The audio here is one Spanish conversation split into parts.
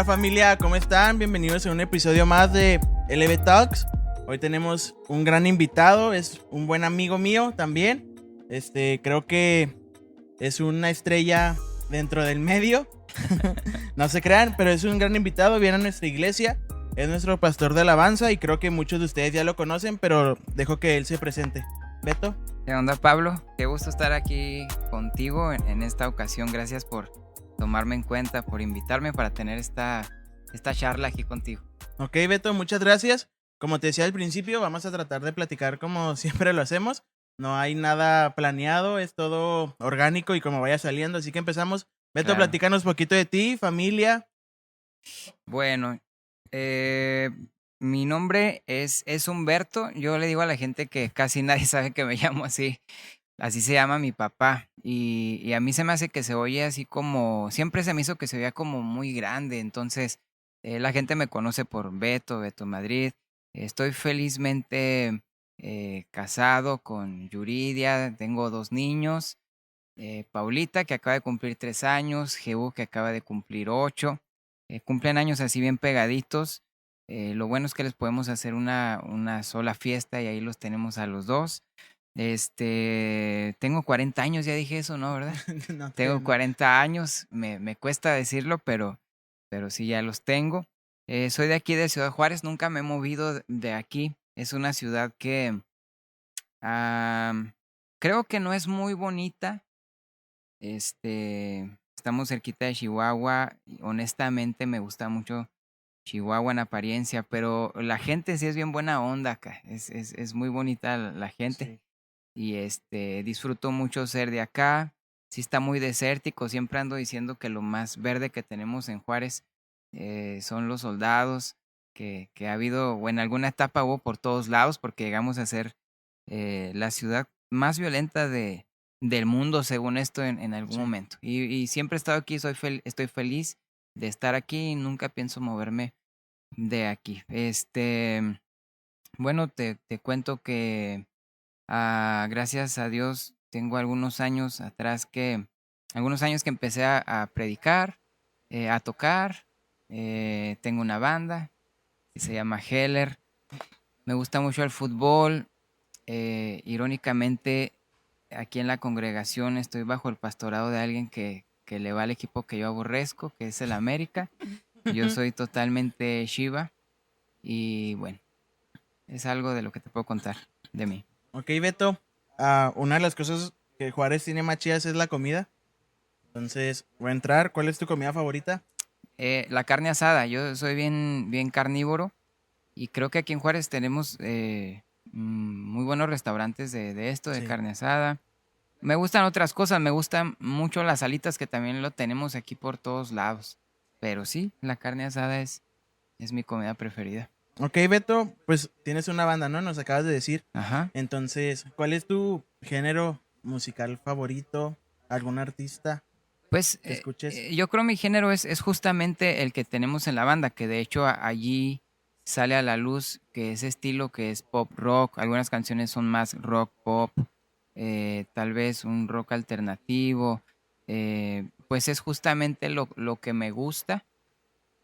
Hola familia, ¿cómo están? Bienvenidos a un episodio más de LB Talks. Hoy tenemos un gran invitado, es un buen amigo mío también. Creo que es una estrella dentro del medio. No se crean, pero es un gran invitado, viene a nuestra iglesia. Es nuestro pastor de alabanza y creo que muchos de ustedes ya lo conocen, pero dejo que él se presente. Beto. ¿Qué onda, Pablo? Qué gusto estar aquí contigo en esta ocasión. Gracias por tomarme en cuenta, por invitarme para tener esta charla aquí contigo. Ok, Beto, muchas gracias. Como te decía al principio, vamos a tratar de platicar como siempre lo hacemos. No hay nada planeado, es todo orgánico y como vaya saliendo. Así que empezamos. Beto, Claro. platícanos un poquito de ti, familia. Bueno, mi nombre es Humberto. Yo le digo a la gente que casi nadie sabe que me llamo así. Así se llama mi papá. Y a mí se me hace que se oye así como, siempre se me hizo que se veía como muy grande. Entonces, la gente me conoce por Beto Madrid. Estoy felizmente casado con Yuridia. Tengo 2 niños. Paulita, que acaba de cumplir 3 años. Jehú, que acaba de cumplir 8. Cumplen años así bien pegaditos. Lo bueno es que les podemos hacer una sola fiesta y ahí los tenemos a los dos. Tengo 40 años, ya dije eso, ¿no? ¿Verdad? No, Tengo no. 40 años, me cuesta decirlo, pero sí ya los tengo. Soy de aquí de Ciudad Juárez, nunca me he movido de aquí. Es una ciudad que creo que no es muy bonita. Estamos cerquita de Chihuahua y honestamente me gusta mucho Chihuahua en apariencia, pero la gente sí es bien buena onda acá. Es muy bonita la gente. Sí. Y disfruto mucho ser de acá. Sí está muy desértico, siempre ando diciendo que lo más verde que tenemos en Juárez son los soldados, que ha habido, o en alguna etapa hubo por todos lados, porque llegamos a ser la ciudad más violenta del mundo, según esto, en algún Sí. momento. Y siempre he estado aquí, estoy feliz de estar aquí y nunca pienso moverme de aquí. Bueno, te cuento que gracias a Dios, tengo algunos años que empecé a predicar, a tocar. Tengo una banda que se llama Heller. Me gusta mucho el fútbol. Irónicamente, aquí en la congregación estoy bajo el pastorado de alguien que le va al equipo que yo aborrezco, que es el América. Yo soy totalmente Shiva y bueno, es algo de lo que te puedo contar de mí. Ok, Beto. Una de las cosas que Juárez tiene más chidas es la comida. Entonces, voy a entrar. ¿Cuál es tu comida favorita? La carne asada, yo soy bien carnívoro y creo que aquí en Juárez tenemos muy buenos restaurantes de esto, de Sí. carne asada. Me gustan otras cosas, me gustan mucho las alitas que también lo tenemos aquí por todos lados. Pero sí, la carne asada es mi comida preferida. Ok, Beto, pues tienes una banda, ¿no? Nos acabas de decir. Ajá. Entonces, ¿cuál es tu género musical favorito? ¿Algún artista Pues que escuches? yo creo mi género es justamente el que tenemos en la banda, que de hecho allí sale a la luz que ese estilo que es pop rock, algunas canciones son más rock pop, tal vez un rock alternativo, pues es justamente lo que me gusta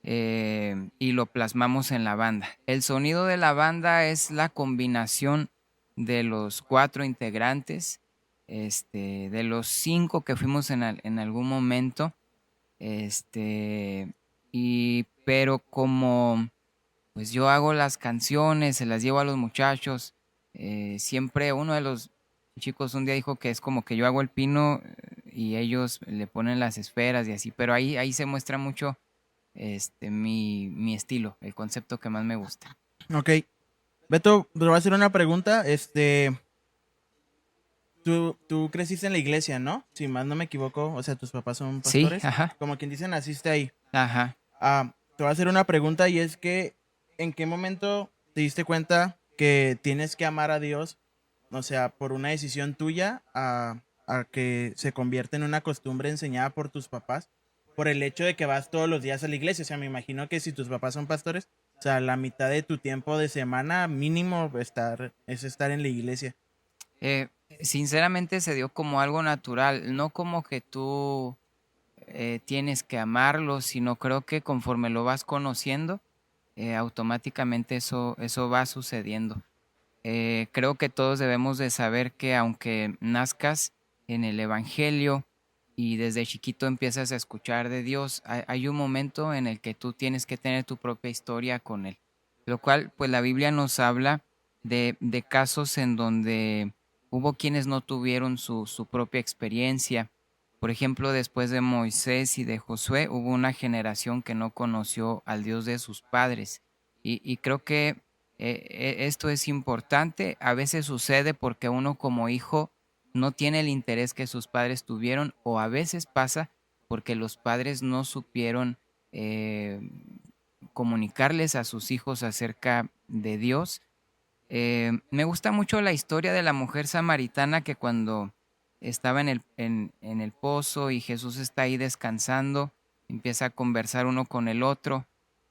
y lo plasmamos en la banda. El sonido de la banda es la combinación de los 4 integrantes, de los 5 que fuimos en algún momento, pero como pues yo hago las canciones, se las llevo a los muchachos, siempre uno de los chicos un día dijo que es como que yo hago el pino y ellos le ponen las esferas y así, pero ahí se muestra mucho mi estilo, el concepto que más me gusta. Ok, Beto, te voy a hacer una pregunta. Tú creciste en la iglesia, ¿no? Si más no me equivoco, o sea, tus papás son Sí, pastores. ajá, Como quien dice, naciste ahí. ajá. Te voy a hacer una pregunta y es que, ¿en qué momento te diste cuenta que tienes que amar a Dios? O sea, por una decisión tuya a que se convierte en una costumbre enseñada por tus papás, por el hecho de que vas todos los días a la iglesia. O sea, me imagino que si tus papás son pastores, o sea, la mitad de tu tiempo de semana mínimo es estar en la iglesia. Sinceramente se dio como algo natural, no como que tú tienes que amarlo, sino creo que conforme lo vas conociendo, automáticamente eso va sucediendo. Creo que todos debemos de saber que aunque nazcas en el Evangelio y desde chiquito empiezas a escuchar de Dios, hay un momento en el que tú tienes que tener tu propia historia con Él. Lo cual, pues la Biblia nos habla de casos en donde hubo quienes no tuvieron su propia experiencia. Por ejemplo, después de Moisés y de Josué, hubo una generación que no conoció al Dios de sus padres. Y creo que esto es importante. A veces sucede porque uno como hijo no tiene el interés que sus padres tuvieron, o a veces pasa porque los padres no supieron eh, comunicarles a sus hijos acerca de Dios. Me gusta mucho la historia de la mujer samaritana que cuando estaba en el pozo y Jesús está ahí descansando, empieza a conversar uno con el otro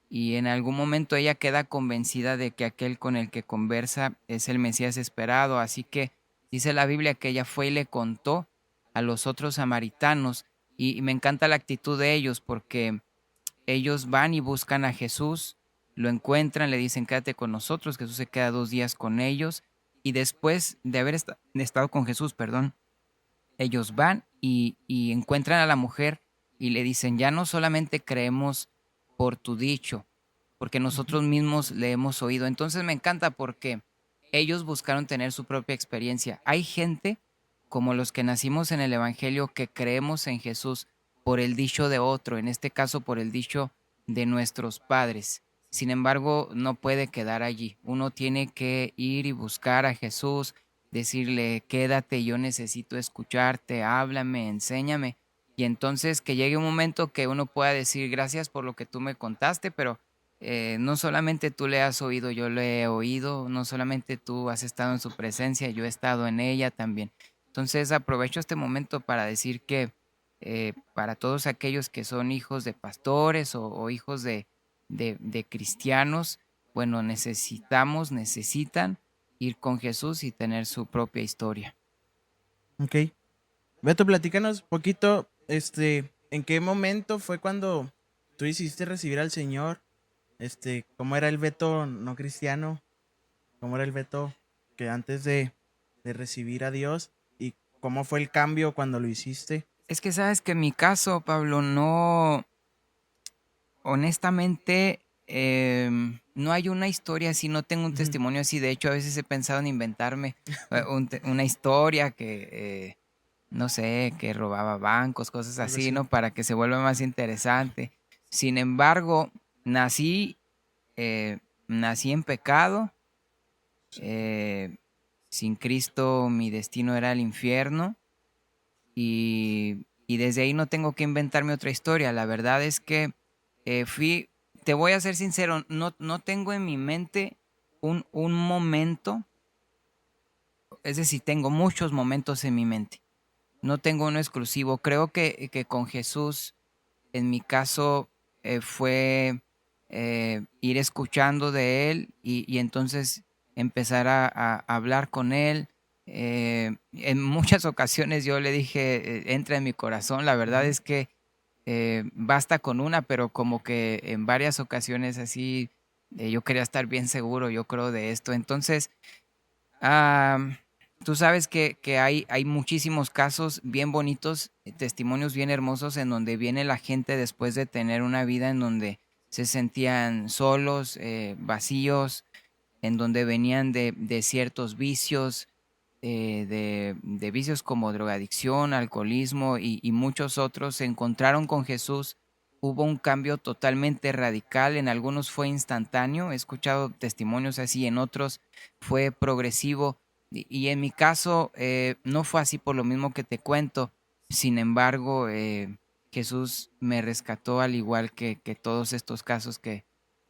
y en algún momento ella queda convencida de que aquel con el que conversa es el Mesías esperado, así que dice la Biblia que ella fue y le contó a los otros samaritanos y me encanta la actitud de ellos porque ellos van y buscan a Jesús, lo encuentran, le dicen quédate con nosotros, Jesús se queda 2 días con ellos y después de haber estado con Jesús, perdón, ellos van y encuentran a la mujer y le dicen ya no solamente creemos por tu dicho, porque Ujú. nosotros mismos le hemos oído. Entonces me encanta porque ellos buscaron tener su propia experiencia. Hay gente como los que nacimos en el Evangelio que creemos en Jesús por el dicho de otro, en este caso por el dicho de nuestros padres. Sin embargo, no puede quedar allí. Uno tiene que ir y buscar a Jesús, decirle, quédate, yo necesito escucharte, háblame, enséñame. Y entonces que llegue un momento que uno pueda decir, gracias por lo que tú me contaste, pero no solamente tú le has oído, yo le he oído, no solamente tú has estado en su presencia, yo he estado en ella también. Entonces aprovecho este momento para decir que para todos aquellos que son hijos de pastores o hijos de cristianos, bueno, necesitan ir con Jesús y tener su propia historia. Ok. Beto, platícanos poquito, ¿en qué momento fue cuando tú hiciste recibir al Señor? ¿Cómo era el Beto no cristiano? ¿Cómo era el Beto que antes de recibir a Dios? ¿Y cómo fue el cambio cuando lo hiciste? Es que sabes que en mi caso, Pablo, no, honestamente, no hay una historia así, no tengo un Ujú. testimonio así. De hecho, a veces he pensado en inventarme una historia que, no sé, que robaba bancos, cosas Algo así, así. ¿no? Para que se vuelva más interesante. Sin embargo, eh, nací en pecado. eh, Sin Cristo mi destino era el infierno y desde ahí no tengo que inventarme otra historia. La verdad es que fui, te voy a ser sincero, no tengo en mi mente un momento, es decir, tengo muchos momentos en mi mente. No tengo uno exclusivo. Creo que con Jesús, en mi caso, fue ir escuchando de Él y entonces empezar a hablar con Él. En muchas ocasiones yo le dije, entra en mi corazón. La verdad Ujú. es que basta con una, pero como que en varias ocasiones así yo quería estar bien seguro, yo creo, de esto. Entonces, Ah, tú sabes que hay muchísimos casos bien bonitos, testimonios bien hermosos en donde viene la gente después de tener una vida en donde se sentían solos, vacíos, en donde venían de ciertos vicios, de vicios como drogadicción, alcoholismo y muchos otros, se encontraron con Jesús. Hubo un cambio totalmente radical, en algunos fue instantáneo, he escuchado testimonios así, en otros fue progresivo y en mi caso no fue así por lo mismo que te cuento. Sin embargo, Jesús me rescató al igual que todos estos casos que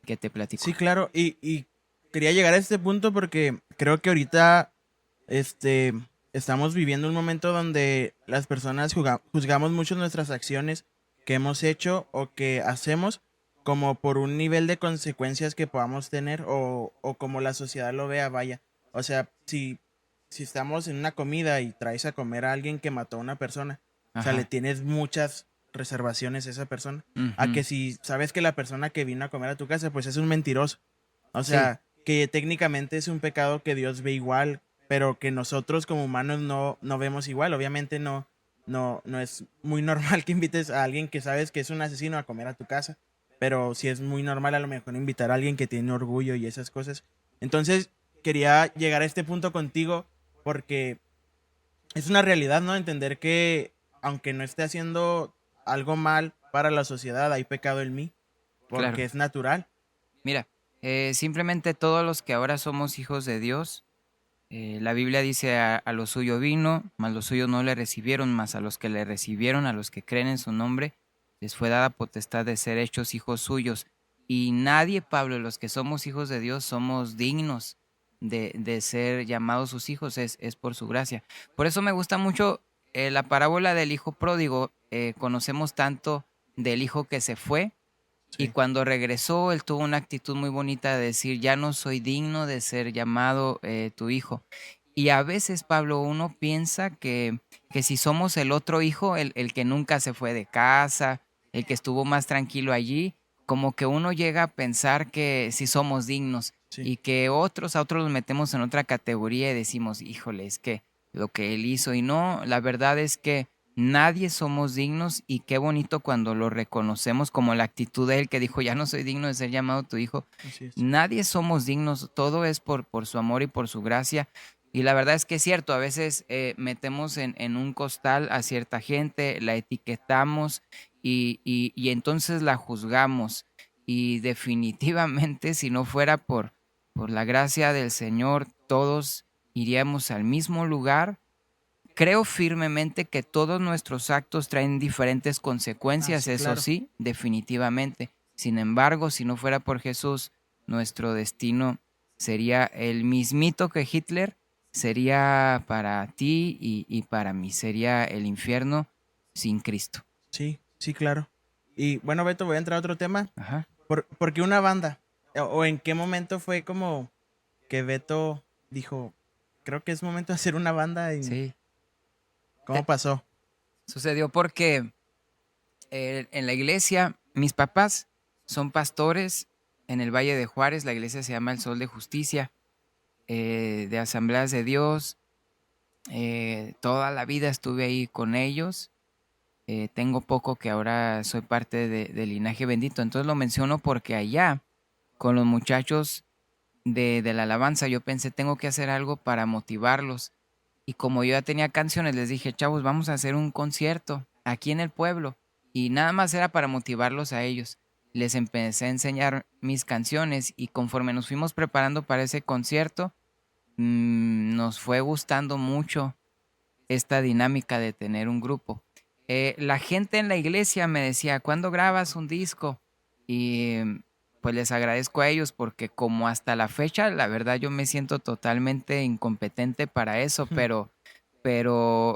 te platico. Sí, claro. Y quería llegar a este punto porque creo que ahorita este, estamos viviendo un momento donde las personas juzgamos mucho nuestras acciones que hemos hecho o que hacemos como por un nivel de consecuencias que podamos tener o como la sociedad lo vea, vaya. O sea, si estamos en una comida y traes a comer a alguien que mató a una persona, o sea, le Ajá, tienes muchas reservaciones a esa persona. A Ujú. que si sabes que la persona que vino a comer a tu casa, pues es un mentiroso. O Sí, sea, que técnicamente es un pecado que Dios ve igual, pero que nosotros como humanos no vemos igual. Obviamente no es muy normal que invites a alguien que sabes que es un asesino a comer a tu casa, pero sí es muy normal a lo mejor invitar a alguien que tiene orgullo y esas cosas. Entonces, quería llegar a este punto contigo porque es una realidad, ¿no? Entender que aunque no esté haciendo algo mal para la sociedad, hay pecado en mí, porque claro. es natural. Mira, simplemente todos los que ahora somos hijos de Dios, la Biblia dice a lo suyo vino, mas los suyos no le recibieron, mas a los que le recibieron, a los que creen en su nombre, les fue dada potestad de ser hechos hijos suyos. Y nadie, Pablo, los que somos hijos de Dios, somos dignos de ser llamados sus hijos, es por su gracia. Por eso me gusta mucho la parábola del hijo pródigo. Conocemos tanto del hijo que se fue y Sí, cuando regresó, él tuvo una actitud muy bonita de decir, ya no soy digno de ser llamado tu hijo. Y a veces, Pablo, uno piensa que si somos el otro hijo, el que nunca se fue de casa, el que estuvo más tranquilo allí, como que uno llega a pensar que si somos dignos sí. y que a otros los metemos en otra categoría y decimos, híjole, es que lo que él hizo. Y no, la verdad es que nadie somos dignos y qué bonito cuando lo reconocemos como la actitud de él que dijo, ya no soy digno de ser llamado tu hijo. Así es. Nadie somos dignos, todo es por su amor y por su gracia. Y la verdad es que es cierto, a veces metemos en un costal a cierta gente, la etiquetamos y entonces la juzgamos. Y definitivamente si no fuera por la gracia del Señor, todos iríamos al mismo lugar. Creo firmemente que todos nuestros actos traen diferentes Ah, consecuencias, sí, eso claro. sí, definitivamente. Sin embargo, si no fuera por Jesús, nuestro destino sería el mismito que Hitler, sería para ti y para mí, sería el infierno sin Cristo. Sí, sí, claro. Y bueno, Beto, voy a entrar a otro tema. Ajá, ¿Por qué una banda? ¿O en qué momento fue como que Beto dijo, creo que es momento de hacer una banda? ¿Y sí. cómo pasó? Sucedió porque en la iglesia, mis papás son pastores en el Valle de Juárez, la iglesia se llama El Sol de Justicia, de Asambleas de Dios. Toda la vida estuve ahí con ellos. Tengo poco que ahora soy parte de Linaje Bendito. Entonces lo menciono porque allá, con los muchachos de la alabanza, yo pensé, tengo que hacer algo para motivarlos. Y como yo ya tenía canciones, les dije, chavos, vamos a hacer un concierto aquí en el pueblo. Y nada más era para motivarlos a ellos. Les empecé a enseñar mis canciones y conforme nos fuimos preparando para ese concierto, nos fue gustando mucho esta dinámica de tener un grupo. La gente en la iglesia me decía, ¿cuándo grabas un disco? Y pues les agradezco a ellos porque como hasta la fecha, la verdad yo me siento totalmente incompetente para eso, pero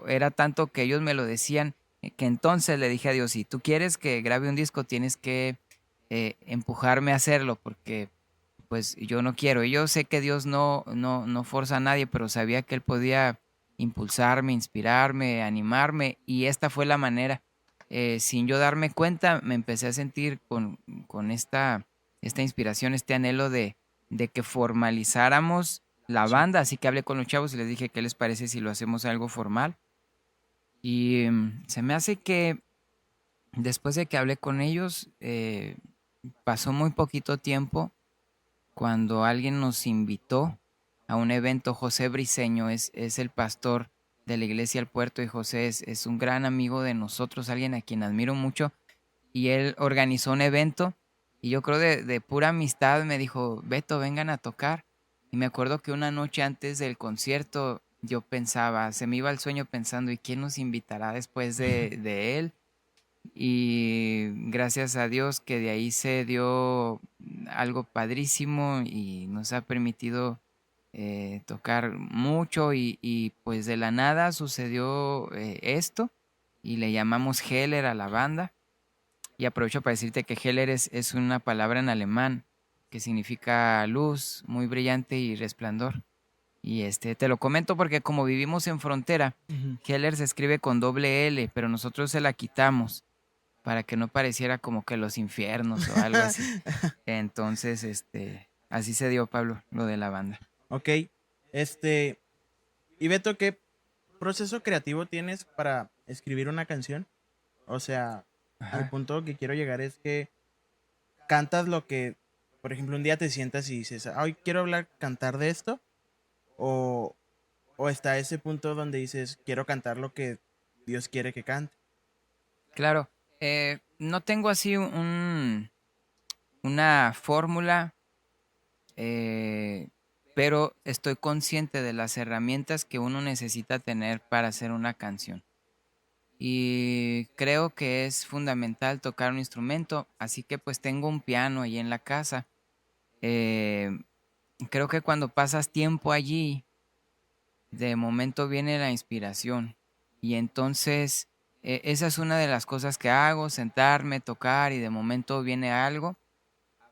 era tanto que ellos me lo decían que entonces le dije a Dios, si tú quieres que grabe un disco, tienes que empujarme a hacerlo porque pues yo no quiero. Y yo sé que Dios no forza a nadie, pero sabía que Él podía impulsarme, inspirarme, animarme, y esta fue la manera. Sin yo darme cuenta, me empecé a sentir con esta inspiración, este anhelo de que formalizáramos la Sí. banda, así que hablé con los chavos y les dije, ¿qué les parece si lo hacemos algo formal? Y se me hace que después de que hablé con ellos, pasó muy poquito tiempo cuando alguien nos invitó a un evento. José Briceño es el pastor de la iglesia El Puerto y José es un gran amigo de nosotros, alguien a quien admiro mucho y él organizó un evento y yo creo de pura amistad me dijo, Beto, vengan a tocar. Y me acuerdo que una noche antes del concierto yo pensaba, se me iba el sueño pensando, ¿y quién nos invitará después de él? Y gracias a Dios que de ahí se dio algo padrísimo y nos ha permitido tocar mucho y pues de la nada sucedió esto y le llamamos Heller a la banda y aprovecho para decirte que Heller es una palabra en alemán que significa luz, muy brillante y resplandor. Y te lo comento porque como vivimos en frontera, Ujú. Heller se escribe con doble L, pero nosotros se la quitamos para que no pareciera como que los infiernos o algo así. Entonces, así se dio, Pablo, lo de la banda. Ok. Este, y Beto, ¿qué proceso creativo tienes para escribir una canción? O sea, al Ajá. punto que quiero llegar es que cantas lo que, por ejemplo, un día te sientas y dices, hoy quiero hablar, cantar de esto, o, o está ese punto donde dices, quiero cantar lo que Dios quiere que cante. Claro, no tengo así una fórmula, eh, pero estoy consciente de las herramientas que uno necesita tener para hacer una canción. Y creo que es fundamental tocar un instrumento, así que pues tengo un piano ahí en la casa. Eh, Creo que cuando pasas tiempo allí, de momento viene la inspiración. Y entonces esa es una de las cosas que hago, sentarme, tocar y de momento viene algo.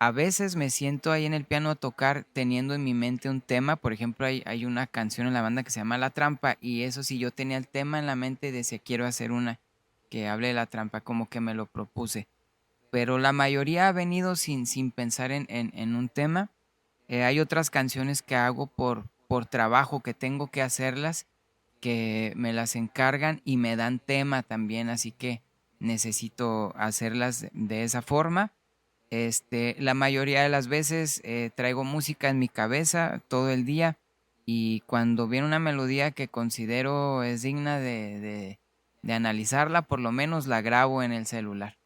A veces me siento ahí en el piano a tocar teniendo en mi mente un tema. Por ejemplo, hay una canción en la banda que se llama La Trampa y eso sí, yo tenía el tema en la mente y decía quiero hacer una que hable de la trampa, como que me lo propuse. Pero la mayoría ha venido sin pensar en un tema. Hay otras canciones que hago por trabajo, que tengo que hacerlas, que me las encargan y me dan tema también, así que necesito hacerlas de esa forma. La mayoría de las veces traigo música en mi cabeza todo el día y cuando viene una melodía que considero es digna de analizarla, por lo menos la grabo en el celular.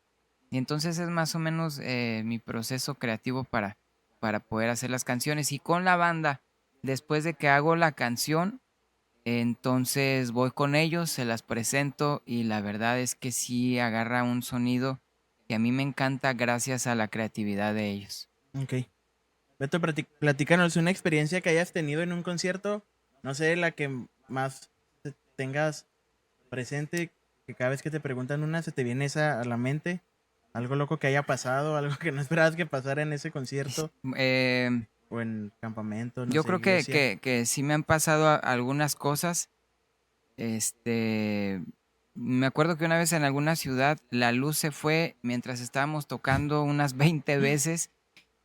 Y entonces es más o menos mi proceso creativo para poder hacer las canciones. Y con la banda, después de que hago la canción, entonces voy con ellos, se las presento y la verdad es que sí agarra un sonido que a mí me encanta gracias a la creatividad de ellos. Ok. Beto, platícanos una experiencia que hayas tenido en un concierto, no sé, la que más tengas presente, que cada vez que te preguntan una se te viene esa a la mente, algo loco que haya pasado, algo que no esperabas que pasara en ese concierto Eh, o en campamento, no yo sé, creo que, iglesia. que, que sí me han pasado algunas cosas. Este, Me acuerdo que una vez en alguna ciudad la luz se fue mientras estábamos tocando unas 20 veces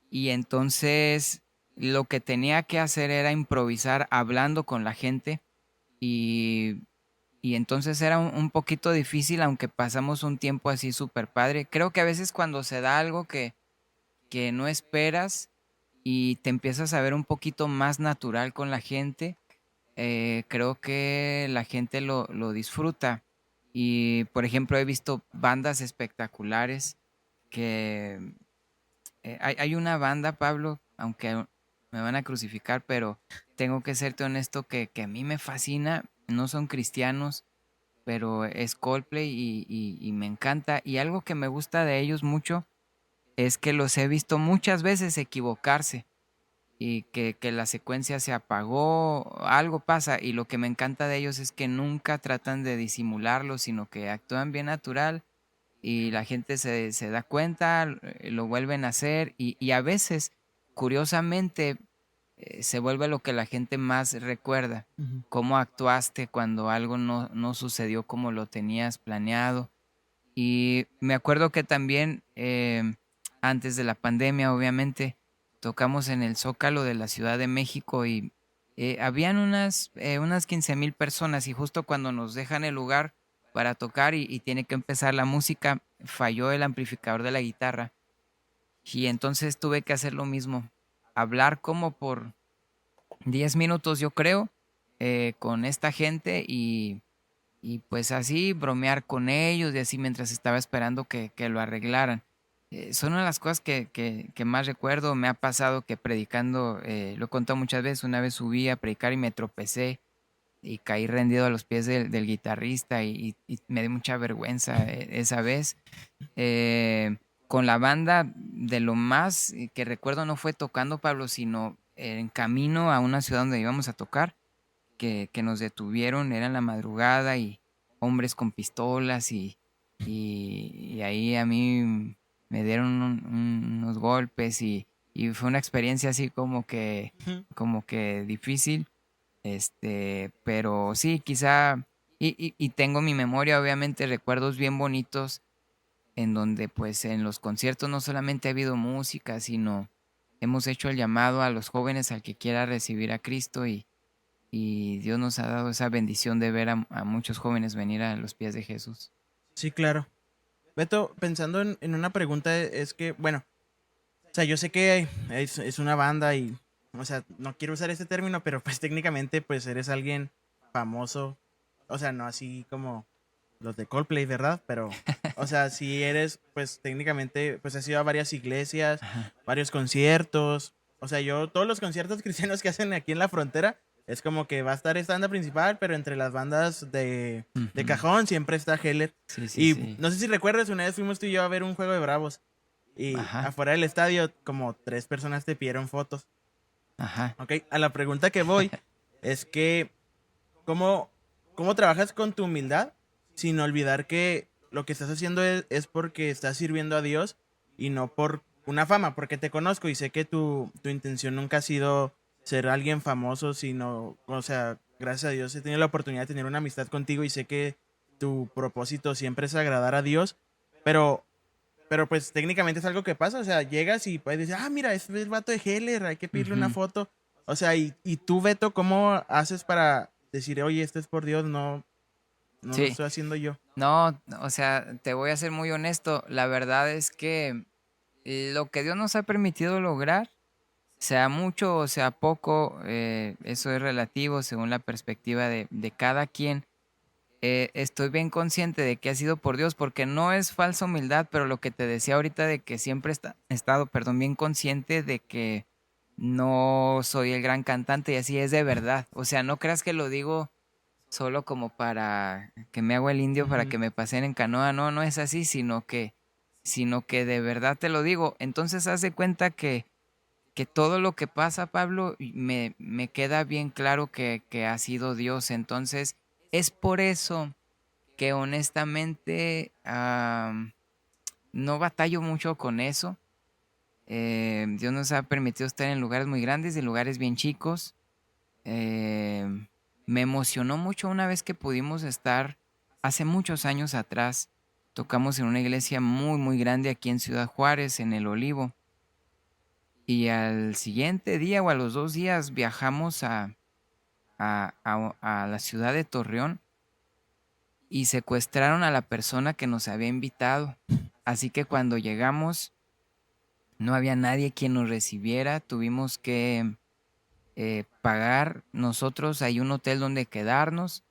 y entonces lo que tenía que hacer era improvisar hablando con la gente y, y entonces era un poquito difícil aunque pasamos un tiempo así súper padre. Creo que a veces cuando se da algo que no esperas y te empiezas a ver un poquito más natural con la gente, creo que la gente lo disfruta. Y por ejemplo, he visto bandas espectaculares que hay una banda, Pablo, aunque me van a crucificar, pero tengo que serte honesto que a mí me fascina. No son cristianos, pero es Coldplay y me encanta. Y algo que me gusta de ellos mucho es que los he visto muchas veces equivocarse y que la secuencia se apagó, algo pasa y lo que me encanta de ellos es que nunca tratan de disimularlo, sino que actúan bien natural y la gente se da cuenta, lo vuelven a hacer y a veces, curiosamente, se vuelve lo que la gente más recuerda, Ujú. cómo actuaste cuando algo no sucedió como lo tenías planeado. Y me acuerdo que también antes de la pandemia, obviamente, tocamos en el Zócalo de la Ciudad de México y habían unas 15,000 personas y justo cuando nos dejan el lugar para tocar y tiene que empezar la música, falló el amplificador de la guitarra y entonces tuve que hacer lo mismo, hablar como por 10 minutos yo creo con esta gente y pues así bromear con ellos y así mientras estaba esperando que lo arreglaran. Son una de las cosas que más recuerdo. Me ha pasado que predicando, lo he contado muchas veces, una vez subí a predicar y me tropecé y caí rendido a los pies del guitarrista y me dio mucha vergüenza esa vez. Con la banda, de lo más que recuerdo no fue tocando, Pablo, sino en camino a una ciudad donde íbamos a tocar que nos detuvieron, era en la madrugada y hombres con pistolas y ahí a mí me dieron unos golpes y fue una experiencia así como que difícil, pero sí, quizá, y tengo en mi memoria obviamente recuerdos bien bonitos en donde pues en los conciertos no solamente ha habido música, sino hemos hecho el llamado a los jóvenes al que quiera recibir a Cristo y Dios nos ha dado esa bendición de ver a muchos jóvenes venir a los pies de Jesús. Sí, claro. Beto, pensando en una pregunta, es que, bueno, o sea, yo sé que es una banda y, o sea, no quiero usar ese término, pero pues técnicamente pues eres alguien famoso, o sea, no así como los de Coldplay, ¿verdad? Pero, o sea, si eres, pues técnicamente, pues has ido a varias iglesias, Ajá. varios conciertos, o sea, yo, todos los conciertos cristianos que hacen aquí en la frontera, es como que va a estar esta banda principal, pero entre las bandas de Ujú. cajón siempre está Heller. Sí, sí, Y sí. no sé si recuerdas, una vez fuimos tú y yo a ver un juego de Bravos. Y Ajá, afuera del estadio, como 3 personas te pidieron fotos. ajá. Ok, a la pregunta que voy es que, ¿cómo, cómo trabajas con tu humildad sin olvidar que lo que estás haciendo es porque estás sirviendo a Dios y no por una fama? Porque te conozco y sé que tu intención nunca ha sido ser alguien famoso, sino, o sea, gracias a Dios he tenido la oportunidad de tener una amistad contigo y sé que tu propósito siempre es agradar a Dios, pero pues técnicamente es algo que pasa, o sea, llegas y puedes decir, ah, mira, este es el vato de Heller, hay que pedirle una Ujú. foto. O sea, y tú, Beto, ¿cómo haces para decir, oye, esto es por Dios, no lo Sí, estoy haciendo yo? no, o sea, te voy a ser muy honesto. La verdad es que lo que Dios nos ha permitido lograr, sea mucho o sea poco, eso es relativo según la perspectiva de cada quien. Estoy bien consciente de que ha sido por Dios, porque no es falsa humildad, pero lo que te decía ahorita de que siempre he estado, perdón, bien consciente de que no soy el gran cantante y así es de verdad. O sea, no creas que lo digo solo como para que me hago el indio para Ujú. que me pasen en canoa. No, no es así, sino que de verdad te lo digo. Entonces haz de cuenta que todo lo que pasa, Pablo, me queda bien claro que ha sido Dios. Entonces, es por eso que honestamente no batallo mucho con eso. Dios nos ha permitido estar en lugares muy grandes y en lugares bien chicos. Eh, Me emocionó mucho una vez que pudimos estar hace muchos años atrás. Tocamos en una iglesia muy, muy grande aquí en Ciudad Juárez, en El Olivo. Y al siguiente día o a los 2 días viajamos a la ciudad de Torreón y secuestraron a la persona que nos había invitado. Así que cuando llegamos no había nadie quien nos recibiera, tuvimos que pagar nosotros hay un hotel donde quedarnos.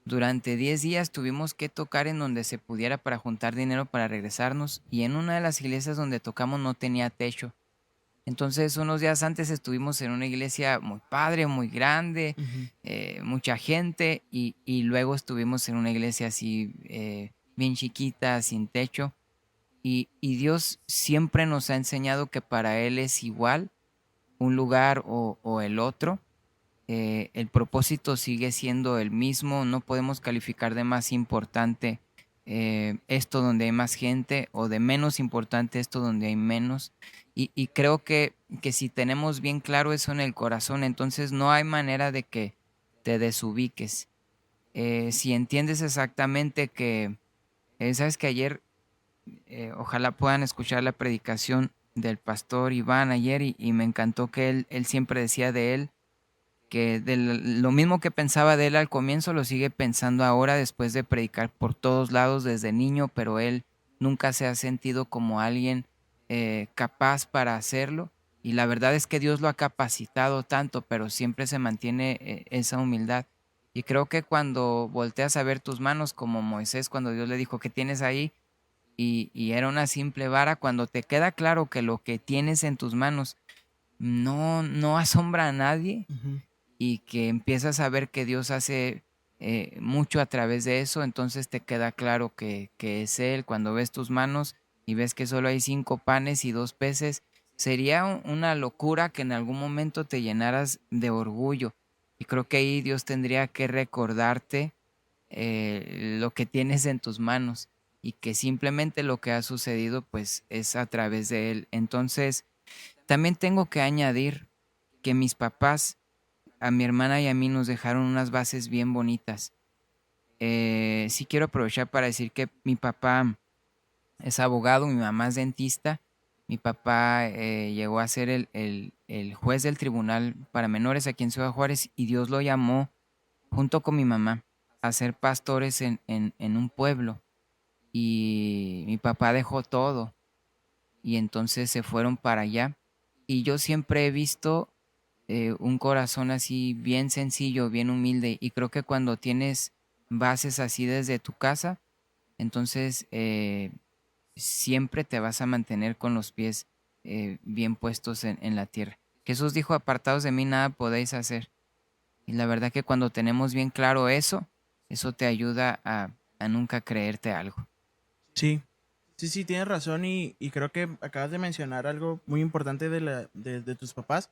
Durante 10 días tuvimos que tocar en donde se pudiera para juntar dinero para regresarnos y en una de las iglesias donde tocamos no tenía techo. Entonces unos días antes estuvimos en una iglesia muy padre, muy grande, Ujú. mucha gente y luego estuvimos en una iglesia así bien chiquita, sin techo. Y Dios siempre nos ha enseñado que para Él es igual un lugar o el otro. El propósito sigue siendo el mismo, no podemos calificar de más importante esto donde hay más gente o de menos importante esto donde hay menos. Y creo que si tenemos bien claro eso en el corazón, entonces no hay manera de que te desubiques. Si entiendes exactamente que, sabes que ayer, ojalá puedan escuchar la predicación del pastor Iván ayer y me encantó que él siempre decía de él que lo mismo que pensaba de él al comienzo lo sigue pensando ahora después de predicar por todos lados desde niño, pero él nunca se ha sentido como alguien capaz para hacerlo. Y la verdad es que Dios lo ha capacitado tanto, pero siempre se mantiene esa humildad. Y creo que cuando volteas a ver tus manos como Moisés, cuando Dios le dijo, ¿qué tienes ahí? Y era una simple vara, cuando te queda claro que lo que tienes en tus manos no asombra a nadie, Ujú. y que empiezas a ver que Dios hace mucho a través de eso, entonces te queda claro que es Él. Cuando ves tus manos y ves que solo hay 5 panes y 2 peces, sería una locura que en algún momento te llenaras de orgullo. Y creo que ahí Dios tendría que recordarte lo que tienes en tus manos y que simplemente lo que ha sucedido pues es a través de Él. Entonces, también tengo que añadir que mis papás a mi hermana y a mí nos dejaron unas bases bien bonitas. Sí quiero aprovechar para decir que mi papá es abogado, mi mamá es dentista, mi papá llegó a ser el juez del tribunal para menores aquí en Ciudad Juárez y Dios lo llamó junto con mi mamá a ser pastores en un pueblo y mi papá dejó todo y entonces se fueron para allá y yo siempre he visto un corazón así bien sencillo, bien humilde y creo que cuando tienes bases así desde tu casa, entonces siempre te vas a mantener con los pies bien puestos en la tierra. Jesús dijo, apartados de mí nada podéis hacer. Y la verdad que cuando tenemos bien claro eso, eso te ayuda a nunca creerte algo. Sí, sí, tienes razón y creo que acabas de mencionar algo muy importante de tus papás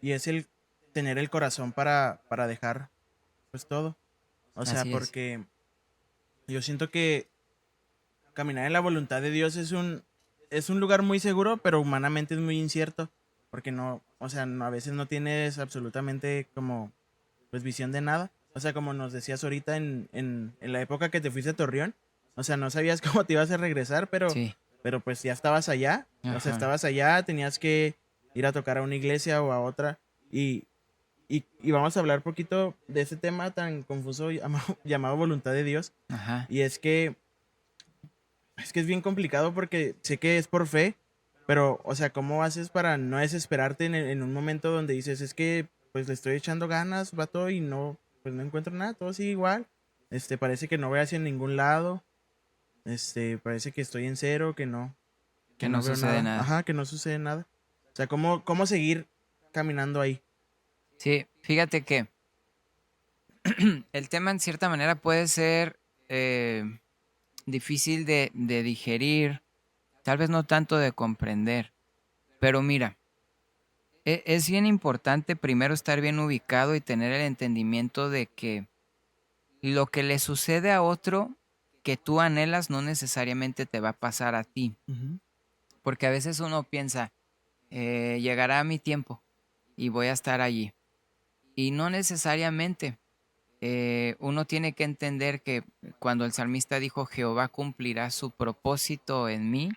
y es el tener el corazón para dejar pues todo. O sea, Así es. porque yo siento que caminar en la voluntad de Dios es un lugar muy seguro, pero humanamente es muy incierto, porque no, o sea, a veces no tienes absolutamente como pues visión de nada. O sea, como nos decías ahorita en la época que te fuiste a Torreón, o sea, no sabías cómo te ibas a regresar, Sí. pero pues ya estabas allá, o sea, Ajá. estabas allá, tenías que ir a tocar a una iglesia o a otra y, y vamos a hablar poquito de ese tema tan confuso llamado voluntad de Dios. Ajá. Y es que es bien complicado porque sé que es por fe, pero, o sea, ¿cómo haces para no desesperarte en un momento donde dices, es que, pues le estoy echando ganas, vato, y no, pues no encuentro nada, todo sigue igual. Parece que no voy hacia ningún lado. Parece que estoy en cero, que Que no no veo sucede nada. nada. Ajá, que no sucede nada. O sea, ¿cómo seguir caminando ahí? Sí, fíjate que el tema en cierta manera puede ser difícil de digerir, tal vez no tanto de comprender, pero mira, es bien importante primero estar bien ubicado y tener el entendimiento de que lo que le sucede a otro que tú anhelas no necesariamente te va a pasar a ti, Ujú. porque a veces uno piensa, llegará mi tiempo y voy a estar allí, y no necesariamente. Uno tiene que entender que cuando el salmista dijo Jehová cumplirá su propósito en mí,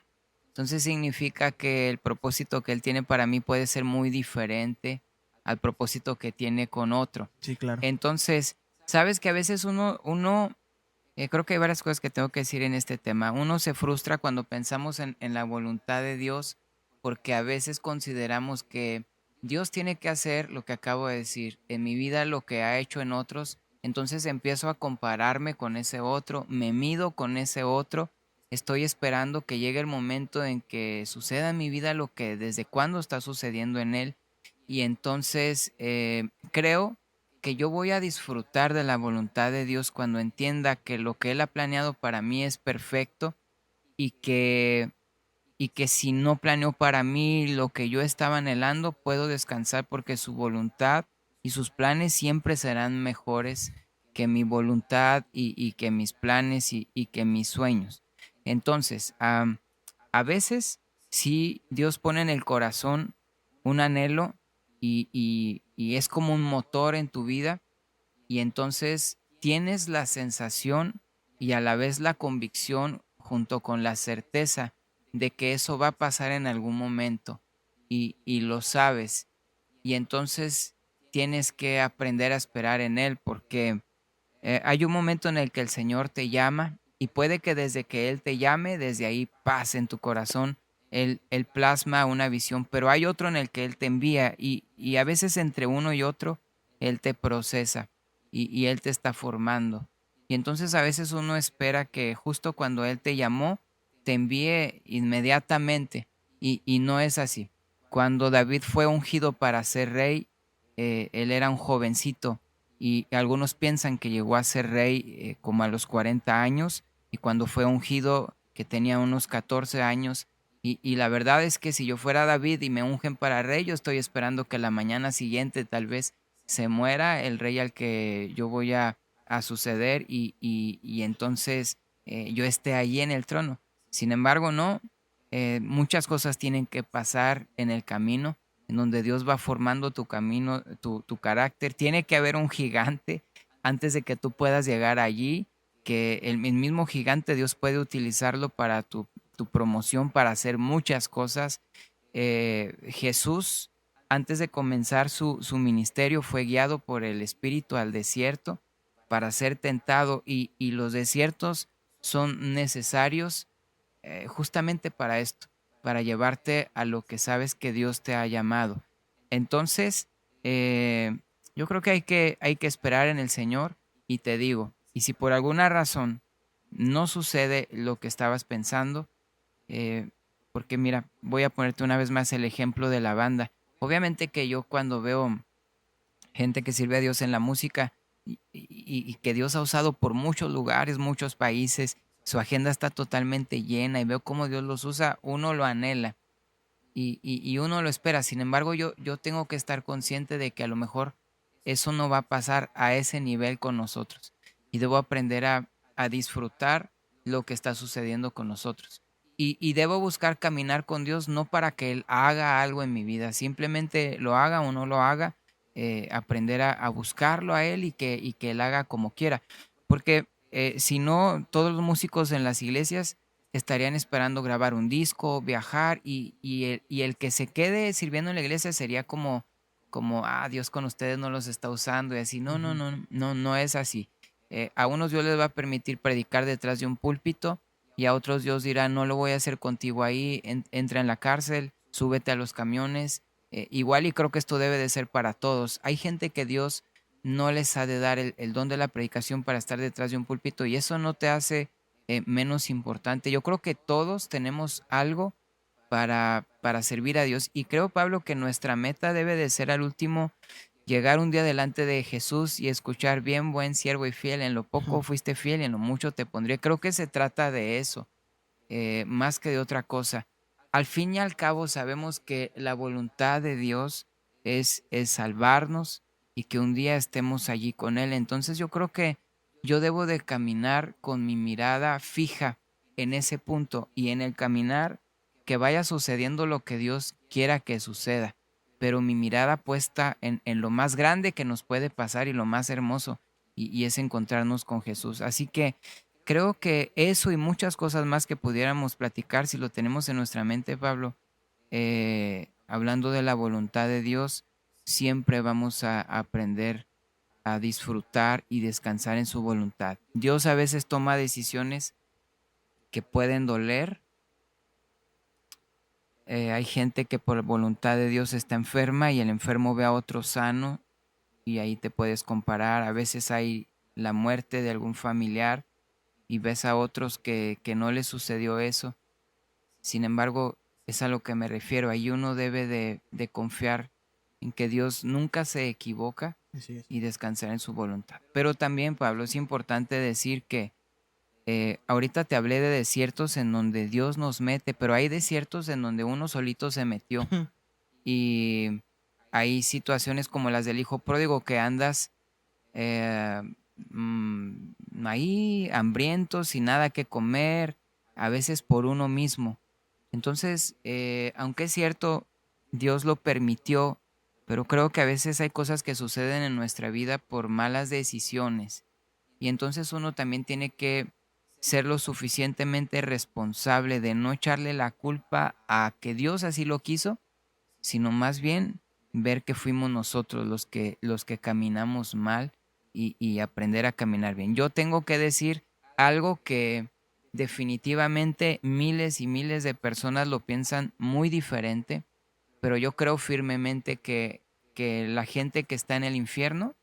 entonces significa que el propósito que él tiene para mí puede ser muy diferente al propósito que tiene con otro. Sí, claro. Entonces, sabes que a veces creo que hay varias cosas que tengo que decir en este tema. Uno se frustra cuando pensamos en la voluntad de Dios porque a veces consideramos que Dios tiene que hacer lo que acabo de decir en mi vida, lo que ha hecho en otros. Entonces empiezo a compararme con ese otro, me mido con ese otro, estoy esperando que llegue el momento en que suceda en mi vida lo que desde cuándo está sucediendo en él. Y entonces creo que yo voy a disfrutar de la voluntad de Dios cuando entienda que lo que Él ha planeado para mí es perfecto y que si no planeó para mí lo que yo estaba anhelando, puedo descansar porque su voluntad y sus planes siempre serán mejores que mi voluntad y que mis planes y que mis sueños. Entonces, a veces sí Dios pone en el corazón un anhelo y es como un motor en tu vida y entonces tienes la sensación y a la vez la convicción junto con la certeza de que eso va a pasar en algún momento y lo sabes. Y entonces tienes que aprender a esperar en Él porque hay un momento en el que el Señor te llama y puede que desde que Él te llame, desde ahí pase en tu corazón. Él plasma una visión, pero hay otro en el que Él te envía y a veces entre uno y otro Él te procesa y Él te está formando. Y entonces a veces uno espera que justo cuando Él te llamó, te envíe inmediatamente y no es así. Cuando David fue ungido para ser rey, él era un jovencito y algunos piensan que llegó a ser rey como a los 40 años y cuando fue ungido que tenía unos 14 años y la verdad es que si yo fuera David y me ungen para rey, yo estoy esperando que la mañana siguiente tal vez se muera el rey al que yo voy a suceder y entonces yo esté allí en el trono. Sin embargo, no, muchas cosas tienen que pasar en el camino en donde Dios va formando tu camino, tu carácter. Tiene que haber un gigante antes de que tú puedas llegar allí, que el mismo gigante Dios puede utilizarlo para tu tu promoción para hacer muchas cosas. Jesús, antes de comenzar su ministerio, fue guiado por el Espíritu al desierto para ser tentado y los desiertos son necesarios justamente para esto, para llevarte a lo que sabes que Dios te ha llamado. Entonces, yo creo que hay que esperar en el Señor y te digo, y si por alguna razón no sucede lo que estabas pensando, eh, porque mira, voy a ponerte una vez más el ejemplo de la banda. Obviamente que yo cuando veo gente que sirve a Dios en la música y que Dios ha usado por muchos lugares, muchos países, su agenda está totalmente llena y veo cómo Dios los usa, uno lo anhela y uno lo espera. Sin embargo, yo tengo que estar consciente de que a lo mejor eso no va a pasar a ese nivel con nosotros y debo aprender a disfrutar lo que está sucediendo con nosotros. Y debo buscar caminar con Dios no para que Él haga algo en mi vida, simplemente lo haga o no lo haga, aprender a buscarlo a Él y que Él haga como quiera. Porque si no, todos los músicos en las iglesias estarían esperando grabar un disco, viajar y el que se quede sirviendo en la iglesia sería como, Dios con ustedes no los está usando y así. No, no, Ujú. no, no, no es así. A unos Dios les va a permitir predicar detrás de un púlpito y a otros Dios dirá, no lo voy a hacer contigo ahí, entra en la cárcel, súbete a los camiones. Igual y creo que esto debe de ser para todos. Hay gente que Dios no les ha de dar el don de la predicación para estar detrás de un púlpito y eso no te hace menos importante. Yo creo que todos tenemos algo para servir a Dios y creo, Pablo, que nuestra meta debe de ser al último llegar un día delante de Jesús y escuchar bien, buen siervo y fiel, en lo poco fuiste fiel y en lo mucho te pondré. Creo que se trata de eso, más que de otra cosa. Al fin y al cabo sabemos que la voluntad de Dios es salvarnos y que un día estemos allí con Él. Entonces yo creo que yo debo de caminar con mi mirada fija en ese punto y en el caminar que vaya sucediendo lo que Dios quiera que suceda, pero mi mirada puesta en lo más grande que nos puede pasar y lo más hermoso, y es encontrarnos con Jesús. Así que creo que eso y muchas cosas más que pudiéramos platicar si lo tenemos en nuestra mente, Pablo, hablando de la voluntad de Dios, siempre vamos a aprender a disfrutar y descansar en su voluntad. Dios a veces toma decisiones que pueden doler. Hay gente que por voluntad de Dios está enferma y el enfermo ve a otro sano y ahí te puedes comparar. A veces hay la muerte de algún familiar y ves a otros que no les sucedió eso. Sin embargo, es a lo que me refiero. Ahí uno debe de confiar en que Dios nunca se equivoca Así es. y descansar en su voluntad. Pero también, Pablo, es importante decir que ahorita te hablé de desiertos en donde Dios nos mete, pero hay desiertos en donde uno solito se metió. Y hay situaciones como las del hijo pródigo que andas eh, ahí hambriento, sin nada que comer, a veces por uno mismo. Entonces, aunque es cierto, Dios lo permitió, pero creo que a veces hay cosas que suceden en nuestra vida por malas decisiones. Y entonces uno también tiene que ser lo suficientemente responsable de no echarle la culpa a que Dios así lo quiso, sino más bien ver que fuimos nosotros los que caminamos mal y aprender a caminar bien. Yo tengo que decir algo que definitivamente miles y miles de personas lo piensan muy diferente, pero yo creo firmemente que la gente que está en el infierno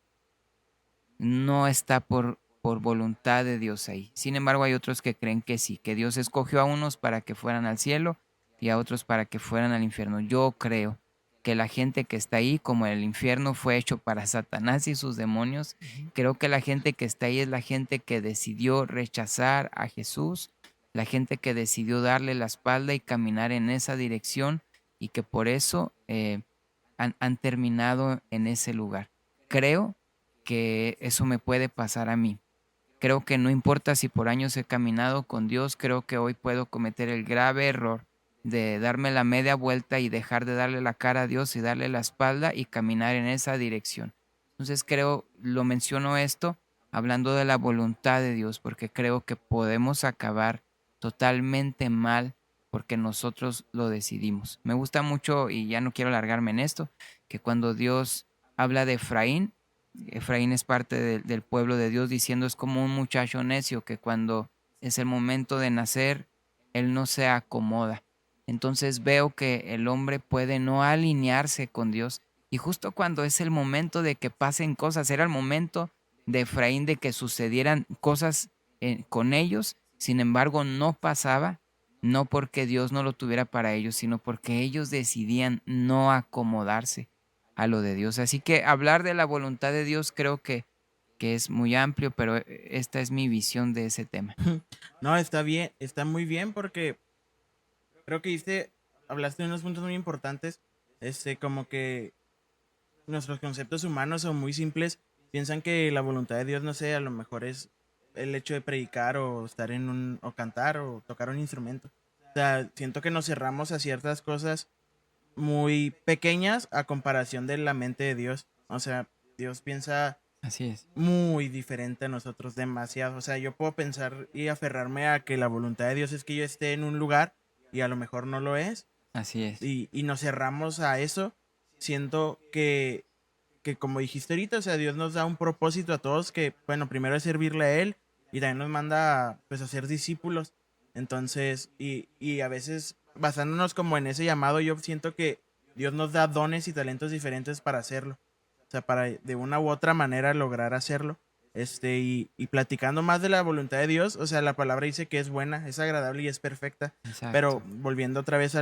no está por voluntad de Dios ahí. Sin embargo, hay otros que creen que sí, que Dios escogió a unos para que fueran al cielo y a otros para que fueran al infierno. Yo creo que la gente que está ahí, como el infierno fue hecho para Satanás y sus demonios, Ujú. creo que la gente que está ahí es la gente que decidió rechazar a Jesús, la gente que decidió darle la espalda y caminar en esa dirección y que por eso han terminado en ese lugar. Creo que eso me puede pasar a mí. Creo que no importa si por años he caminado con Dios, creo que hoy puedo cometer el grave error de darme la media vuelta y dejar de darle la cara a Dios y darle la espalda y caminar en esa dirección. Entonces creo, lo menciono esto hablando de la voluntad de Dios, porque creo que podemos acabar totalmente mal porque nosotros lo decidimos. Me gusta mucho, y ya no quiero alargarme en esto, que cuando Dios habla de Efraín, Efraín es parte del pueblo de Dios, diciendo es como un muchacho necio que cuando es el momento de nacer, él no se acomoda. Entonces veo que el hombre puede no alinearse con Dios y justo cuando es el momento de que pasen cosas, era el momento de Efraín de que sucedieran cosas con ellos, sin embargo no pasaba, no porque Dios no lo tuviera para ellos, sino porque ellos decidían no acomodarse a lo de Dios. Así que hablar de la voluntad de Dios creo que es muy amplio, pero esta es mi visión de ese tema. No, está bien, está muy bien porque creo que hablaste de unos puntos muy importantes, como que nuestros conceptos humanos son muy simples, piensan que la voluntad de Dios, no sé, a lo mejor es el hecho de predicar o estar o cantar o tocar un instrumento. O sea, siento que nos cerramos a ciertas cosas muy pequeñas a comparación de la mente de Dios. O sea, Dios piensa Así es, muy diferente a nosotros, demasiado. O sea, yo puedo pensar y aferrarme a que la voluntad de Dios es que yo esté en un lugar y a lo mejor no lo es. así es, Y nos cerramos a eso. Siento que como dijiste ahorita, o sea, Dios nos da un propósito a todos que, bueno, primero es servirle a Él y también nos manda pues a ser discípulos. Entonces, y a veces basándonos como en ese llamado, yo siento que Dios nos da dones y talentos diferentes para hacerlo. O sea, para de una u otra manera lograr hacerlo. Y platicando más de la voluntad de Dios, o sea, la palabra dice que es buena, es agradable y es perfecta. Pero exacto. volviendo otra vez a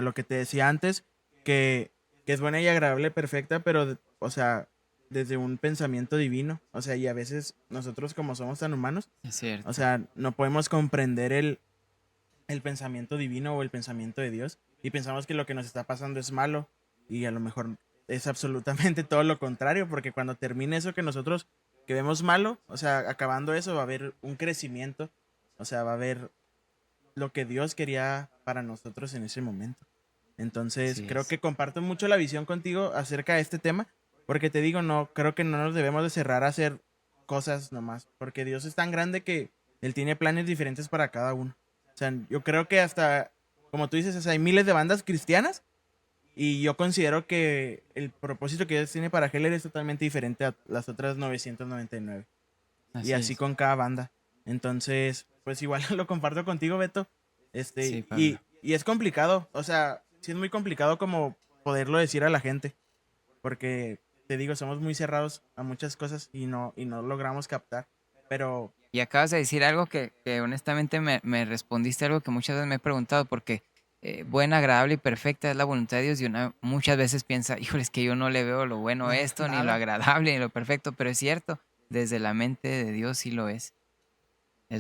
lo que te decía antes, que, que es buena y agradable, perfecta, pero, o sea, desde un pensamiento divino. O sea, y a veces nosotros como somos tan humanos, Es o cierto. sea, no podemos comprender el pensamiento divino o el pensamiento de Dios y pensamos que lo que nos está pasando es malo y a lo mejor es absolutamente todo lo contrario, porque cuando termine eso que nosotros que vemos malo, o sea, acabando eso va a haber un crecimiento, o sea, va a haber lo que Dios quería para nosotros en ese momento. Entonces, Así creo es. que comparto mucho la visión contigo acerca de este tema, porque te digo, no, creo que no nos debemos de cerrar a hacer cosas nomás, porque Dios es tan grande que Él tiene planes diferentes para cada uno. O sea, yo creo que hasta, como tú dices, o sea, hay miles de bandas cristianas y yo considero que el propósito que Dios tiene para Heller es totalmente diferente a las otras 999. Y Así así es. con cada banda. Entonces, pues igual lo comparto contigo, Beto. Sí, Pablo. Y es complicado, o sea, sí es muy complicado como poderlo decir a la gente, porque te digo, somos muy cerrados a muchas cosas y no logramos captar. Pero Y acabas de decir algo que honestamente me respondiste algo que muchas veces me he preguntado, porque buena, agradable y perfecta es la voluntad de Dios y una muchas veces piensa, híjole, es que yo no le veo lo bueno a esto, ni lo nada. agradable, ni lo perfecto, pero es cierto, desde la mente de Dios sí lo es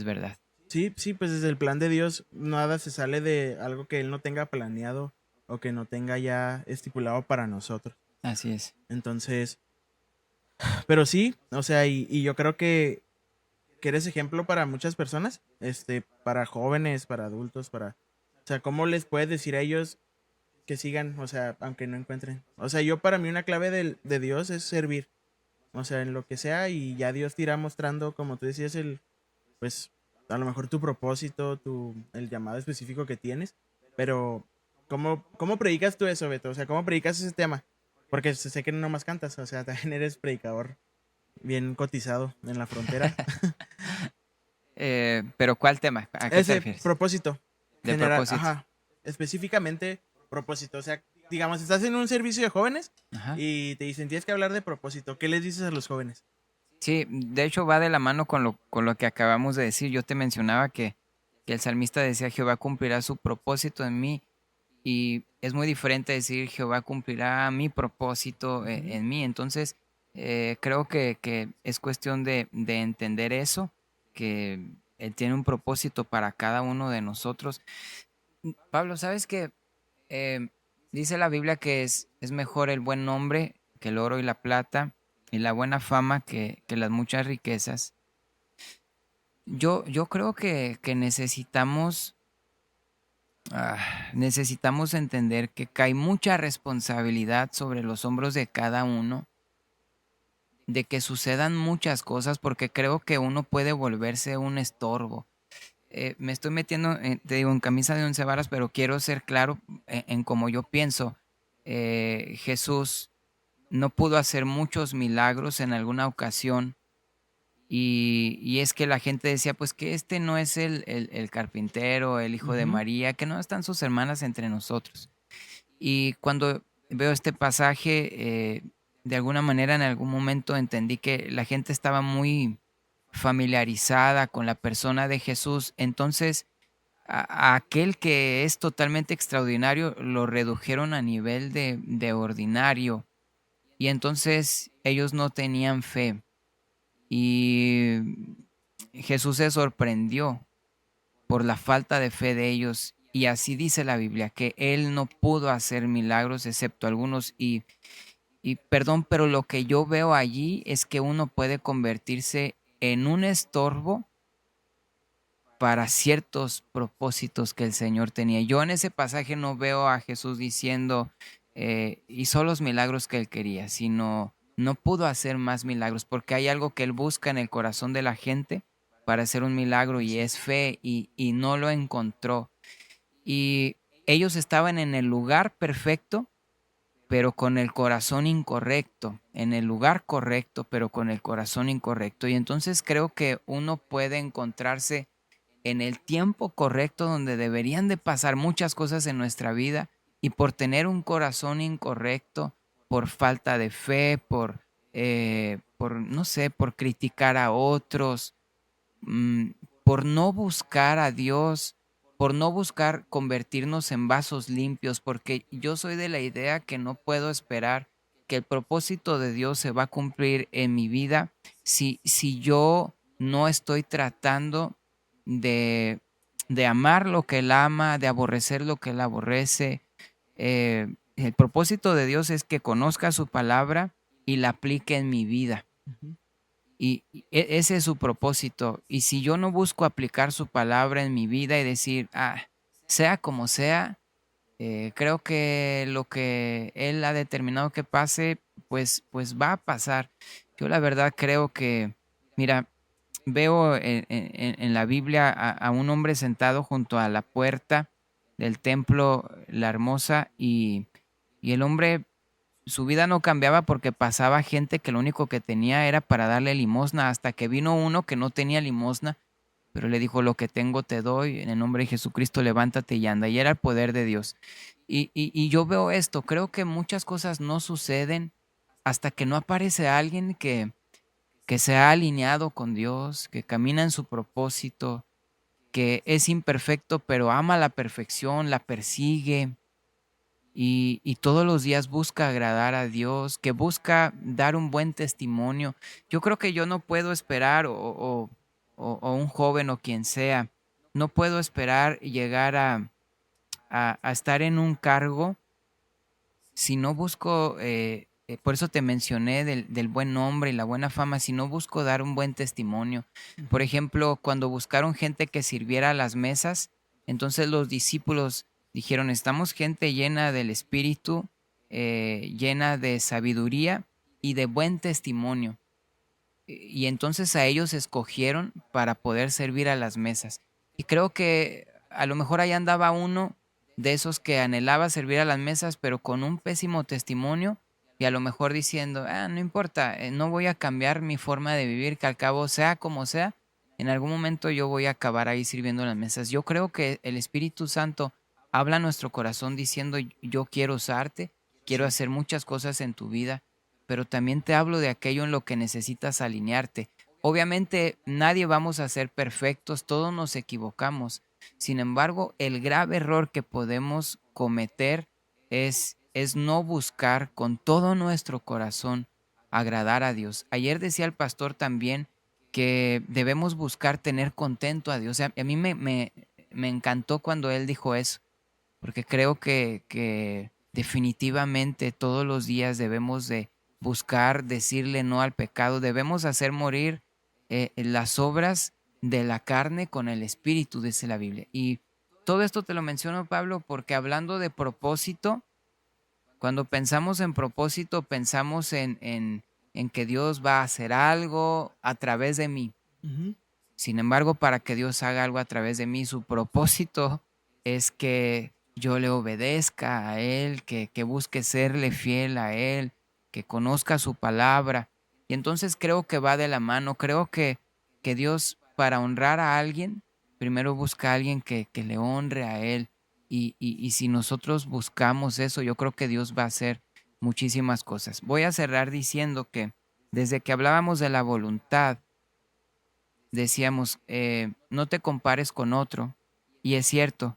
verdad. Sí, sí, pues desde el plan de Dios nada se sale de algo que Él no tenga planeado o que no tenga ya estipulado para nosotros. Así es. Entonces, pero sí, o sea, y yo creo que eres ejemplo para muchas personas, para jóvenes, para adultos, o sea, ¿cómo les puedes decir a ellos que sigan, o sea, aunque no encuentren? O sea, yo para mí una clave de Dios es servir, o sea, en lo que sea y ya Dios te irá mostrando, como tú decías, pues, a lo mejor tu propósito, el llamado específico que tienes, pero ¿cómo predicas tú eso, Beto? O sea, ¿cómo predicas ese tema? Porque sé que no nomás cantas, o sea, también eres predicador bien cotizado en la frontera. Pero ¿cuál tema? ¿A qué te Ese refieres? propósito De general, propósito. ajá, específicamente propósito, o sea, digamos, estás en un servicio de jóvenes Ajá. y te dicen, tienes que hablar de propósito, ¿qué les dices a los jóvenes? Sí, de hecho va de la mano con lo que acabamos de decir. Yo te mencionaba que el salmista decía, Jehová cumplirá su propósito en mí. Y es muy diferente decir, Jehová cumplirá mi propósito Ujú. en mí. Entonces, creo que es cuestión de entender eso, que Él tiene un propósito para cada uno de nosotros. Pablo, ¿sabes qué? Eh, dice la Biblia que es mejor el buen nombre que el oro y la plata y la buena fama que las muchas riquezas. Yo creo que necesitamos, necesitamos entender que cae mucha responsabilidad sobre los hombros de cada uno, de que sucedan muchas cosas, porque creo que uno puede volverse un estorbo. me estoy metiendo, te digo, en camisa de once varas, pero quiero ser claro en cómo yo pienso. Jesús no pudo hacer muchos milagros en alguna ocasión y es que la gente decía, pues que este no es el carpintero, el hijo de Ujú. María, que no están sus hermanas entre nosotros. Y cuando veo este pasaje, de alguna manera en algún momento entendí que la gente estaba muy familiarizada con la persona de Jesús, entonces a aquel que es totalmente extraordinario lo redujeron a nivel de ordinario y entonces ellos no tenían fe y Jesús se sorprendió por la falta de fe de ellos y así dice la Biblia que él no pudo hacer milagros excepto algunos y perdón, pero lo que yo veo allí es que uno puede convertirse en un estorbo para ciertos propósitos que el Señor tenía. Yo en ese pasaje no veo a Jesús diciendo, hizo los milagros que él quería, sino no pudo hacer más milagros, porque hay algo que él busca en el corazón de la gente para hacer un milagro y Así es es. fe y no lo encontró. Y ellos estaban en el lugar perfecto, pero con el corazón incorrecto, en el lugar correcto, pero con el corazón incorrecto. Y entonces creo que uno puede encontrarse en el tiempo correcto donde deberían de pasar muchas cosas en nuestra vida y por tener un corazón incorrecto, por falta de fe, por no sé, por criticar a otros, mm, por no buscar a Dios, por no buscar convertirnos en vasos limpios, porque yo soy de la idea que no puedo esperar que el propósito de Dios se va a cumplir en mi vida si yo no estoy tratando de, de amar lo que Él ama, de aborrecer lo que Él aborrece. El propósito de Dios es que conozca su palabra y la aplique en mi vida. Ujú. Ese es su propósito. Y si yo no busco aplicar su palabra en mi vida y decir, sea como sea, creo que lo que Él ha determinado que pase, pues va a pasar. Yo la verdad creo que, mira, veo en la Biblia a un hombre sentado junto a la puerta del templo, la hermosa, y el hombre su vida no cambiaba porque pasaba gente que lo único que tenía era para darle limosna, hasta que vino uno que no tenía limosna, pero le dijo, lo que tengo te doy, en el nombre de Jesucristo levántate y anda, y era el poder de Dios. Y yo veo esto, creo que muchas cosas no suceden hasta que no aparece alguien que se ha alineado con Dios, que camina en su propósito, que es imperfecto, pero ama la perfección, la persigue, y todos los días busca agradar a Dios, que busca dar un buen testimonio. Yo creo que yo no puedo esperar, o un joven o quien sea, no puedo esperar llegar a estar en un cargo si no busco, por eso te mencioné del buen nombre y la buena fama, si no busco dar un buen testimonio. Por Ujú. ejemplo, cuando buscaron gente que sirviera a las mesas, entonces los discípulos dijeron, estamos gente llena del Espíritu, llena de sabiduría y de buen testimonio. Y entonces a ellos escogieron para poder servir a las mesas. Y creo que a lo mejor ahí andaba uno de esos que anhelaba servir a las mesas, pero con un pésimo testimonio y a lo mejor diciendo, no importa, no voy a cambiar mi forma de vivir, que al cabo sea como sea, en algún momento yo voy a acabar ahí sirviendo las mesas. Yo creo que el Espíritu Santo habla a nuestro corazón diciendo, yo quiero usarte, quiero Sí. hacer muchas cosas en tu vida, pero también te hablo de aquello en lo que necesitas alinearte. Obviamente nadie vamos a ser perfectos, todos nos equivocamos. Sin embargo, el grave error que podemos cometer es no buscar con todo nuestro corazón agradar a Dios. Ayer decía el pastor también que debemos buscar tener contento a Dios. A mí me encantó cuando él dijo eso, porque creo que definitivamente todos los días debemos de buscar decirle no al pecado, debemos hacer morir las obras de la carne con el espíritu, dice la Biblia. Y todo esto te lo menciono, Pablo, porque hablando de propósito, cuando pensamos en propósito, pensamos en que Dios va a hacer algo a través de mí. Ujú. Sin embargo, para que Dios haga algo a través de mí, su propósito es que yo le obedezca a Él, que busque serle fiel a Él, que conozca su palabra. Y entonces creo que va de la mano. Creo que Dios, para honrar a alguien, primero busca a alguien que le honre a Él. Y si nosotros buscamos eso, yo creo que Dios va a hacer muchísimas cosas. Voy a cerrar diciendo que desde que hablábamos de la voluntad, decíamos, no te compares con otro, y es cierto,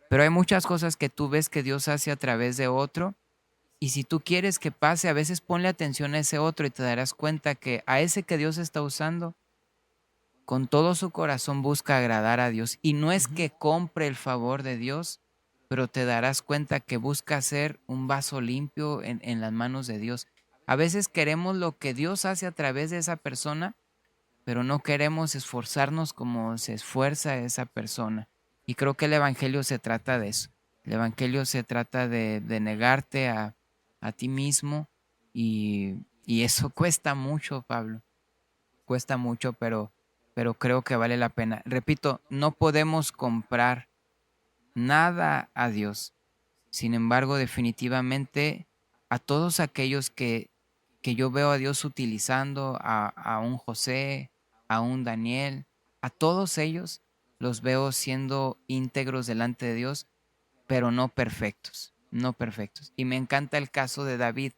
pero hay muchas cosas que tú ves que Dios hace a través de otro, y si tú quieres que pase, a veces ponle atención a ese otro y te darás cuenta que a ese que Dios está usando, con todo su corazón busca agradar a Dios, y no es Ujú. que compre el favor de Dios, pero te darás cuenta que busca ser un vaso limpio en las manos de Dios. A veces queremos lo que Dios hace a través de esa persona, pero no queremos esforzarnos como se esfuerza esa persona. Y creo que el Evangelio se trata de eso. El Evangelio se trata de negarte a ti mismo y eso cuesta mucho, Pablo. Cuesta mucho, pero creo que vale la pena. Repito, no podemos comprar nada a Dios. Sin embargo, definitivamente a todos aquellos que yo veo a Dios utilizando, a un José, a un Daniel, a todos ellos los veo siendo íntegros delante de Dios, pero no perfectos, no perfectos. Y me encanta el caso de David,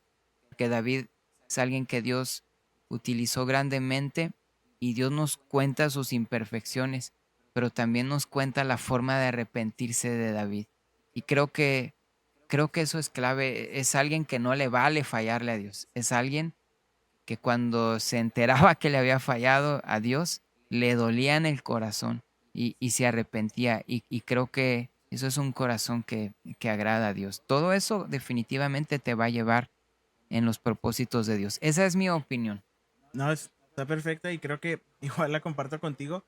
porque David es alguien que Dios utilizó grandemente y Dios nos cuenta sus imperfecciones, pero también nos cuenta la forma de arrepentirse de David. Y creo que eso es clave. Es alguien que no le vale fallarle a Dios. Es alguien que cuando se enteraba que le había fallado a Dios, le dolía en el corazón y se arrepentía. Y creo que eso es un corazón que agrada a Dios. Todo eso definitivamente te va a llevar en los propósitos de Dios. Esa es mi opinión. No, está perfecta y creo que igual la comparto contigo.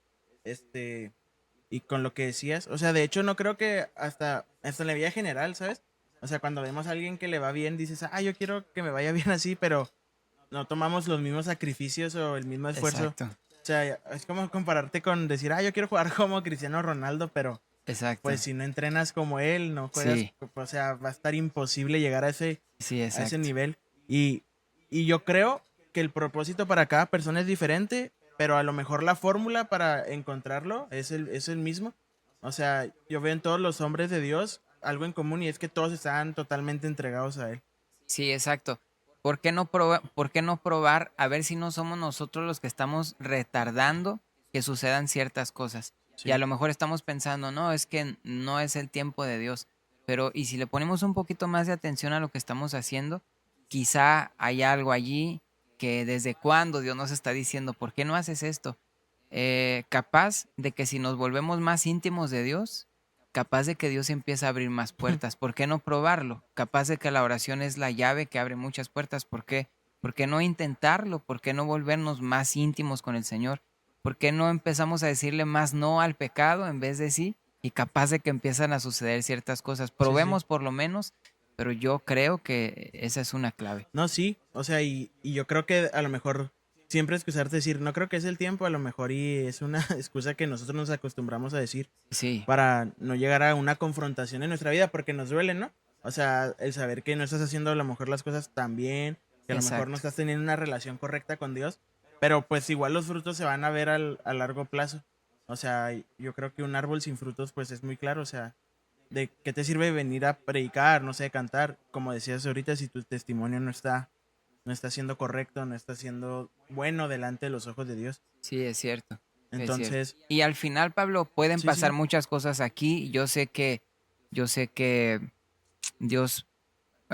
Y con lo que decías. O sea, de hecho, no creo que hasta en la vida general, ¿sabes? O sea, cuando vemos a alguien que le va bien, dices, yo quiero que me vaya bien así, pero no tomamos los mismos sacrificios o el mismo esfuerzo. Exacto, O sea, es como compararte con decir, yo quiero jugar como Cristiano Ronaldo, pero exacto. pues si no entrenas como él, no juegas, Sí, o sea, va a estar imposible llegar sí, a ese exacto. nivel. Y yo creo que el propósito para cada persona es diferente, pero a lo mejor la fórmula para encontrarlo es el mismo. O sea, yo veo en todos los hombres de Dios algo en común y es que todos están totalmente entregados a él. Sí, exacto. ¿Por qué no probar a ver si no somos nosotros los que estamos retardando que sucedan ciertas cosas? Y a Sí, lo mejor estamos pensando, no, es que no es el tiempo de Dios. Pero, y si le ponemos un poquito más de atención a lo que estamos haciendo, quizá hay algo allí que desde cuándo Dios nos está diciendo, ¿por qué no haces esto? Capaz de que si nos volvemos más íntimos de Dios, capaz de que Dios empieza a abrir más puertas. ¿Por qué no probarlo? Capaz de que la oración es la llave que abre muchas puertas. ¿Por qué? ¿Por qué no intentarlo? ¿Por qué no volvernos más íntimos con el Señor? ¿Por qué no empezamos a decirle más no al pecado en vez de sí? Y capaz de que empiezan a suceder ciertas cosas. sí, sí. Probemos por lo menos, pero yo creo que esa es una clave. No, sí, o sea, y yo creo que a lo mejor siempre excusarte decir, no creo que es el tiempo, a lo mejor y es una excusa que nosotros nos acostumbramos a decir Sí, para no llegar a una confrontación en nuestra vida, porque nos duele, ¿no? O sea, el saber que no estás haciendo a lo mejor las cosas tan bien, que a lo mejor no exacto. estás teniendo una relación correcta con Dios, pero pues igual los frutos se van a ver a largo plazo. O sea, yo creo que un árbol sin frutos pues es muy claro, o sea, ¿de qué te sirve venir a predicar, no sé, cantar? Como decías ahorita, si tu testimonio no está siendo correcto, no está siendo bueno delante de los ojos de Dios. Sí, es cierto, es cierto. Entonces, Y al final, Pablo, pueden sí, pasar sí. muchas cosas aquí. Yo sé que Dios,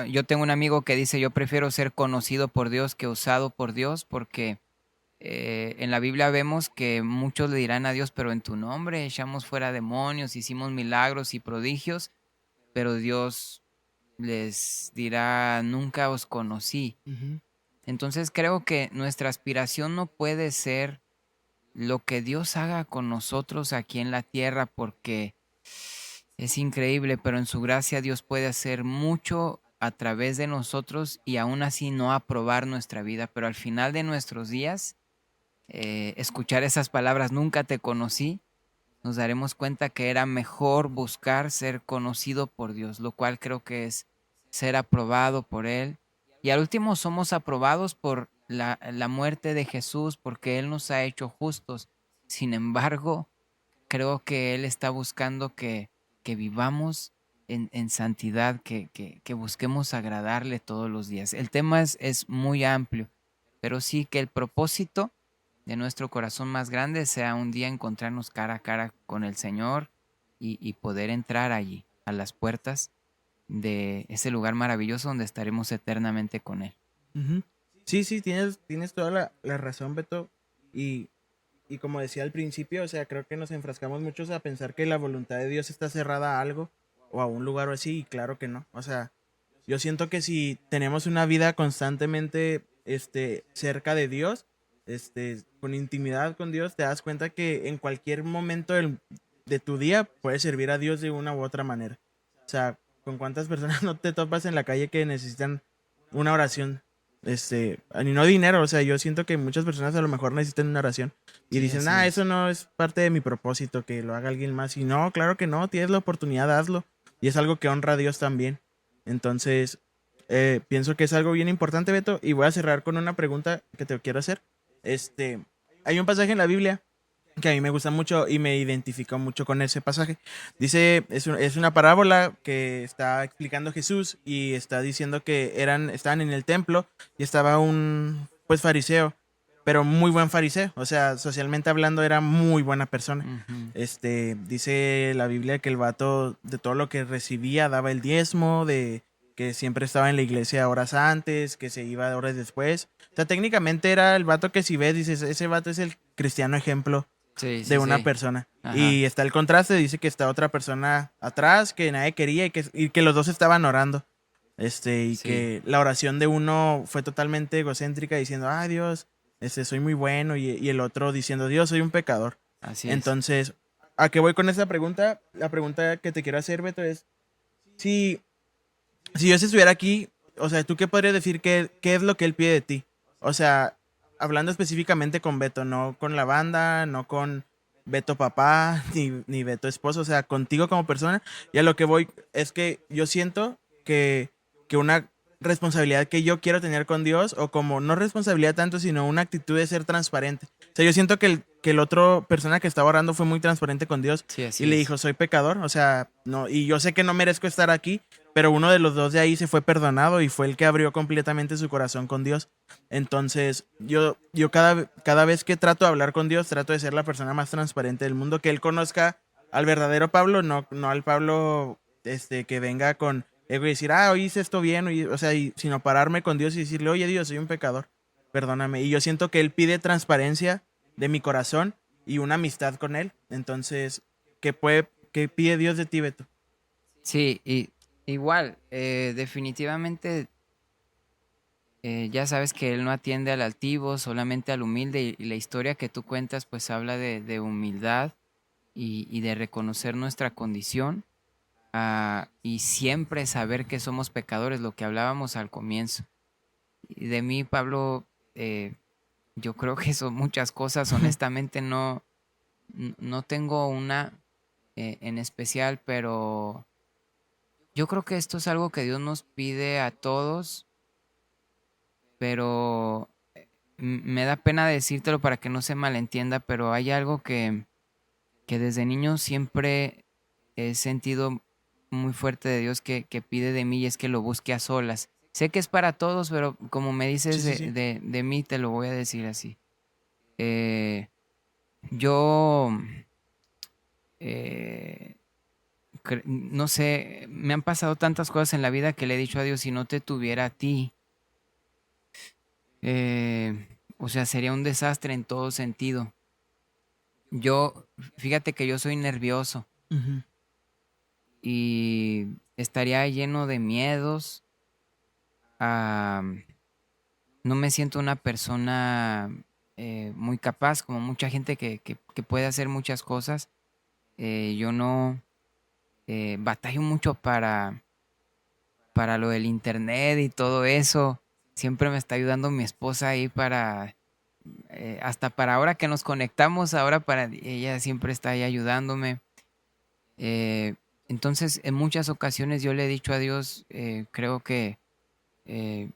yo tengo un amigo que dice, yo prefiero ser conocido por Dios que usado por Dios, porque en la Biblia vemos que muchos le dirán a Dios, pero en tu nombre echamos fuera demonios, hicimos milagros y prodigios, pero Dios les dirá, nunca os conocí. Ujú. Entonces creo que nuestra aspiración no puede ser lo que Dios haga con nosotros aquí en la tierra, porque es increíble, pero en su gracia Dios puede hacer mucho a través de nosotros y aún así no aprobar nuestra vida, pero al final de nuestros días escuchar esas palabras, nunca te conocí, nos daremos cuenta que era mejor buscar ser conocido por Dios, lo cual creo que es ser aprobado por Él. Y al último somos aprobados por la muerte de Jesús, porque Él nos ha hecho justos. Sin embargo, creo que Él está buscando que vivamos en santidad, que busquemos agradarle todos los días. El tema es muy amplio, pero sí que el propósito de nuestro corazón más grande sea un día encontrarnos cara a cara con el Señor y poder entrar allí, a las puertas de ese lugar maravilloso donde estaremos eternamente con Él. Ujú. Sí, sí, tienes toda la razón, Beto. Y, y como decía al principio, o sea, creo que nos enfrascamos muchos a pensar que la voluntad de Dios está cerrada a algo o a un lugar o así, y claro que no. O sea, yo siento que si tenemos una vida constantemente, cerca de Dios, con intimidad con Dios, te das cuenta que en cualquier momento de tu día puedes servir a Dios de una u otra manera. O sea, ¿con cuántas personas no te topas en la calle que necesitan una oración? Y no dinero, o sea, yo siento que muchas personas a lo mejor necesitan una oración y Sí, dicen, así eso es. no es parte de mi propósito, que lo haga alguien más. Y no, claro que no, tienes la oportunidad, hazlo. Y es algo que honra a Dios también. Entonces, pienso que es algo bien importante, Beto, y voy a cerrar con una pregunta que te quiero hacer. Este, Hay un pasaje en la Biblia que a mí me gusta mucho y me identifico mucho con ese pasaje. Dice, es una parábola que está explicando Jesús y está diciendo que estaban en el templo y estaba un, pues, fariseo, pero muy buen fariseo, o sea, socialmente hablando era muy buena persona. Ujú. Dice la Biblia que el vato de todo lo que recibía daba el diezmo, de que siempre estaba en la iglesia horas antes, que se iba horas después. O sea, técnicamente era el vato que si ves, dices, ese vato es el cristiano ejemplo Sí, de sí, una sí. persona. Ajá. Y está el contraste, dice que está otra persona atrás que nadie quería y que los dos estaban orando. Y Sí, que la oración de uno fue totalmente egocéntrica diciendo, ah, Dios, soy muy bueno, y el otro diciendo, Dios, soy un pecador. así es. Entonces, ¿a qué voy con esta pregunta? La pregunta que te quiero hacer, Beto, es, si, si Dios estuviera aquí, o sea, ¿tú qué podrías decir qué es lo que Él pide de ti? O sea, hablando específicamente con Beto, no con la banda, no con Beto papá, ni Beto esposo, o sea, contigo como persona. Y a lo que voy es que yo siento que una responsabilidad que yo quiero tener con Dios, o como no responsabilidad tanto, sino una actitud de ser transparente. O sea, yo siento que el otro persona que estaba orando fue muy transparente con Dios Sí, y así le es. dijo, soy pecador, o sea, no, y yo sé que no merezco estar aquí, pero uno de los dos de ahí se fue perdonado y fue el que abrió completamente su corazón con Dios. Entonces, yo cada vez que trato de hablar con Dios, trato de ser la persona más transparente del mundo, que Él conozca al verdadero Pablo, no al Pablo, que venga con ego y decir, hoy hice esto bien, o sea, sino pararme con Dios y decirle, oye Dios, soy un pecador, perdóname. Y yo siento que Él pide transparencia de mi corazón y una amistad con Él. Entonces, ¿qué pide Dios de ti, Beto? Sí, y igual, definitivamente ya sabes que él no atiende al altivo, solamente al humilde, y la historia que tú cuentas pues habla de humildad y de reconocer nuestra condición, y siempre saber que somos pecadores, lo que hablábamos al comienzo. Y de mí, Pablo, yo creo que son muchas cosas, honestamente no tengo una en especial, pero yo creo que esto es algo que Dios nos pide a todos, pero me da pena decírtelo para que no se malentienda, pero hay algo que desde niño siempre he sentido muy fuerte de Dios que pide de mí, y es que lo busque a solas. Sé que es para todos, pero como me Sí, dices sí, de, sí. de mí, te lo voy a decir así. Eh, yo, eh, no sé, me han pasado tantas cosas en la vida que le he dicho a Dios, si no te tuviera a ti, o sea, sería un desastre en todo sentido. Yo, fíjate que yo soy nervioso Ujú. y estaría lleno de miedos. ah, no me siento una persona muy capaz, como mucha gente que puede hacer muchas cosas. Yo no batallo mucho para lo del internet y todo eso. Siempre me está ayudando mi esposa ahí hasta para ahora que nos conectamos, ahora para ella siempre está ahí ayudándome. Eh, entonces, en muchas ocasiones yo le he dicho a Dios, creo que eh,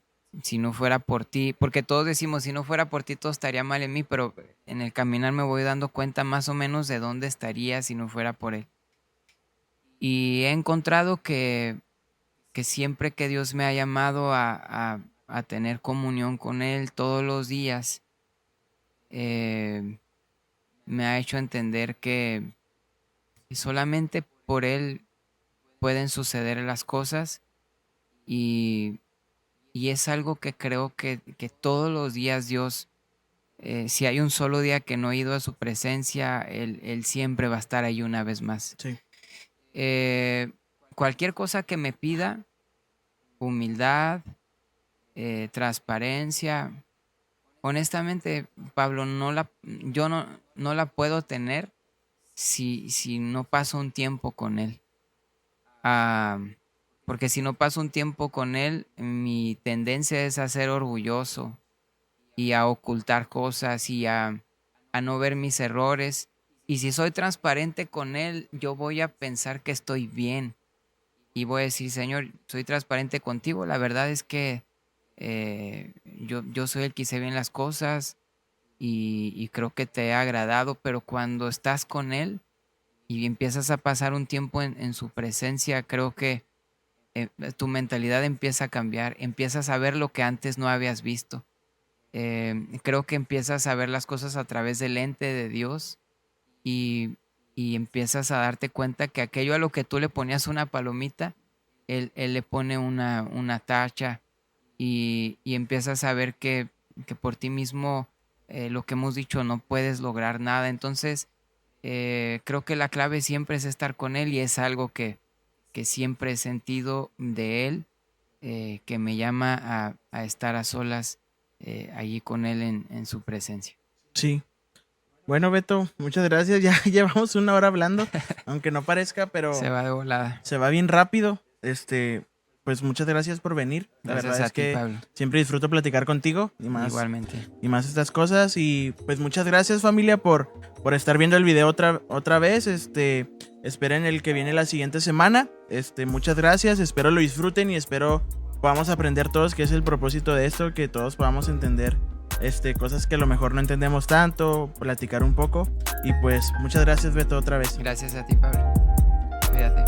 si no fuera por ti, porque todos decimos, si no fuera por ti todo estaría mal en mí, pero en el caminar me voy dando cuenta más o menos de dónde estaría si no fuera por Él. Y he encontrado que siempre que Dios me ha llamado a tener comunión con Él todos los días, eh, me ha hecho entender que solamente por Él pueden suceder las cosas y, y es algo que creo que todos los días Dios, si hay un solo día que no he ido a su presencia, Él siempre va a estar ahí una vez más. Sí. Eh, Cualquier cosa que me pida, humildad, transparencia, honestamente, Pablo, yo no la puedo tener si no paso un tiempo con Él. Ah, porque si no paso un tiempo con Él, mi tendencia es a ser orgulloso y a ocultar cosas y a no ver mis errores. Y si soy transparente con Él, yo voy a pensar que estoy bien. Y voy a decir, Señor, soy transparente contigo. La verdad es que yo soy el que hice bien las cosas y creo que te he agradado, pero cuando estás con Él y empiezas a pasar un tiempo en su presencia, creo que tu mentalidad empieza a cambiar, empiezas a ver lo que antes no habías visto. Creo que empiezas a ver las cosas a través del lente de Dios y, y empiezas a darte cuenta que aquello a lo que tú le ponías una palomita, él le pone una tacha y empiezas a ver que por ti mismo lo que hemos dicho no puedes lograr nada. Entonces, creo que la clave siempre es estar con Él y es algo que siempre he sentido de Él, que me llama a estar a solas allí con Él en su presencia. Sí. Bueno, Beto, muchas gracias. Ya llevamos 1 hora hablando, aunque no parezca, pero Se va de volada. se va bien rápido. Pues muchas gracias por venir. La Gracias verdad a es ti, que Pablo. siempre disfruto platicar contigo Igualmente. y más estas cosas. Y pues muchas gracias, familia, por estar viendo el video otra vez. Esperen el que viene la siguiente semana. Muchas gracias. Espero lo disfruten y espero podamos aprender todos qué es el propósito de esto, que todos podamos entender cosas que a lo mejor no entendemos tanto, platicar un poco. Y pues muchas gracias, Beto, otra vez. Gracias a ti, Pablo. Cuídate.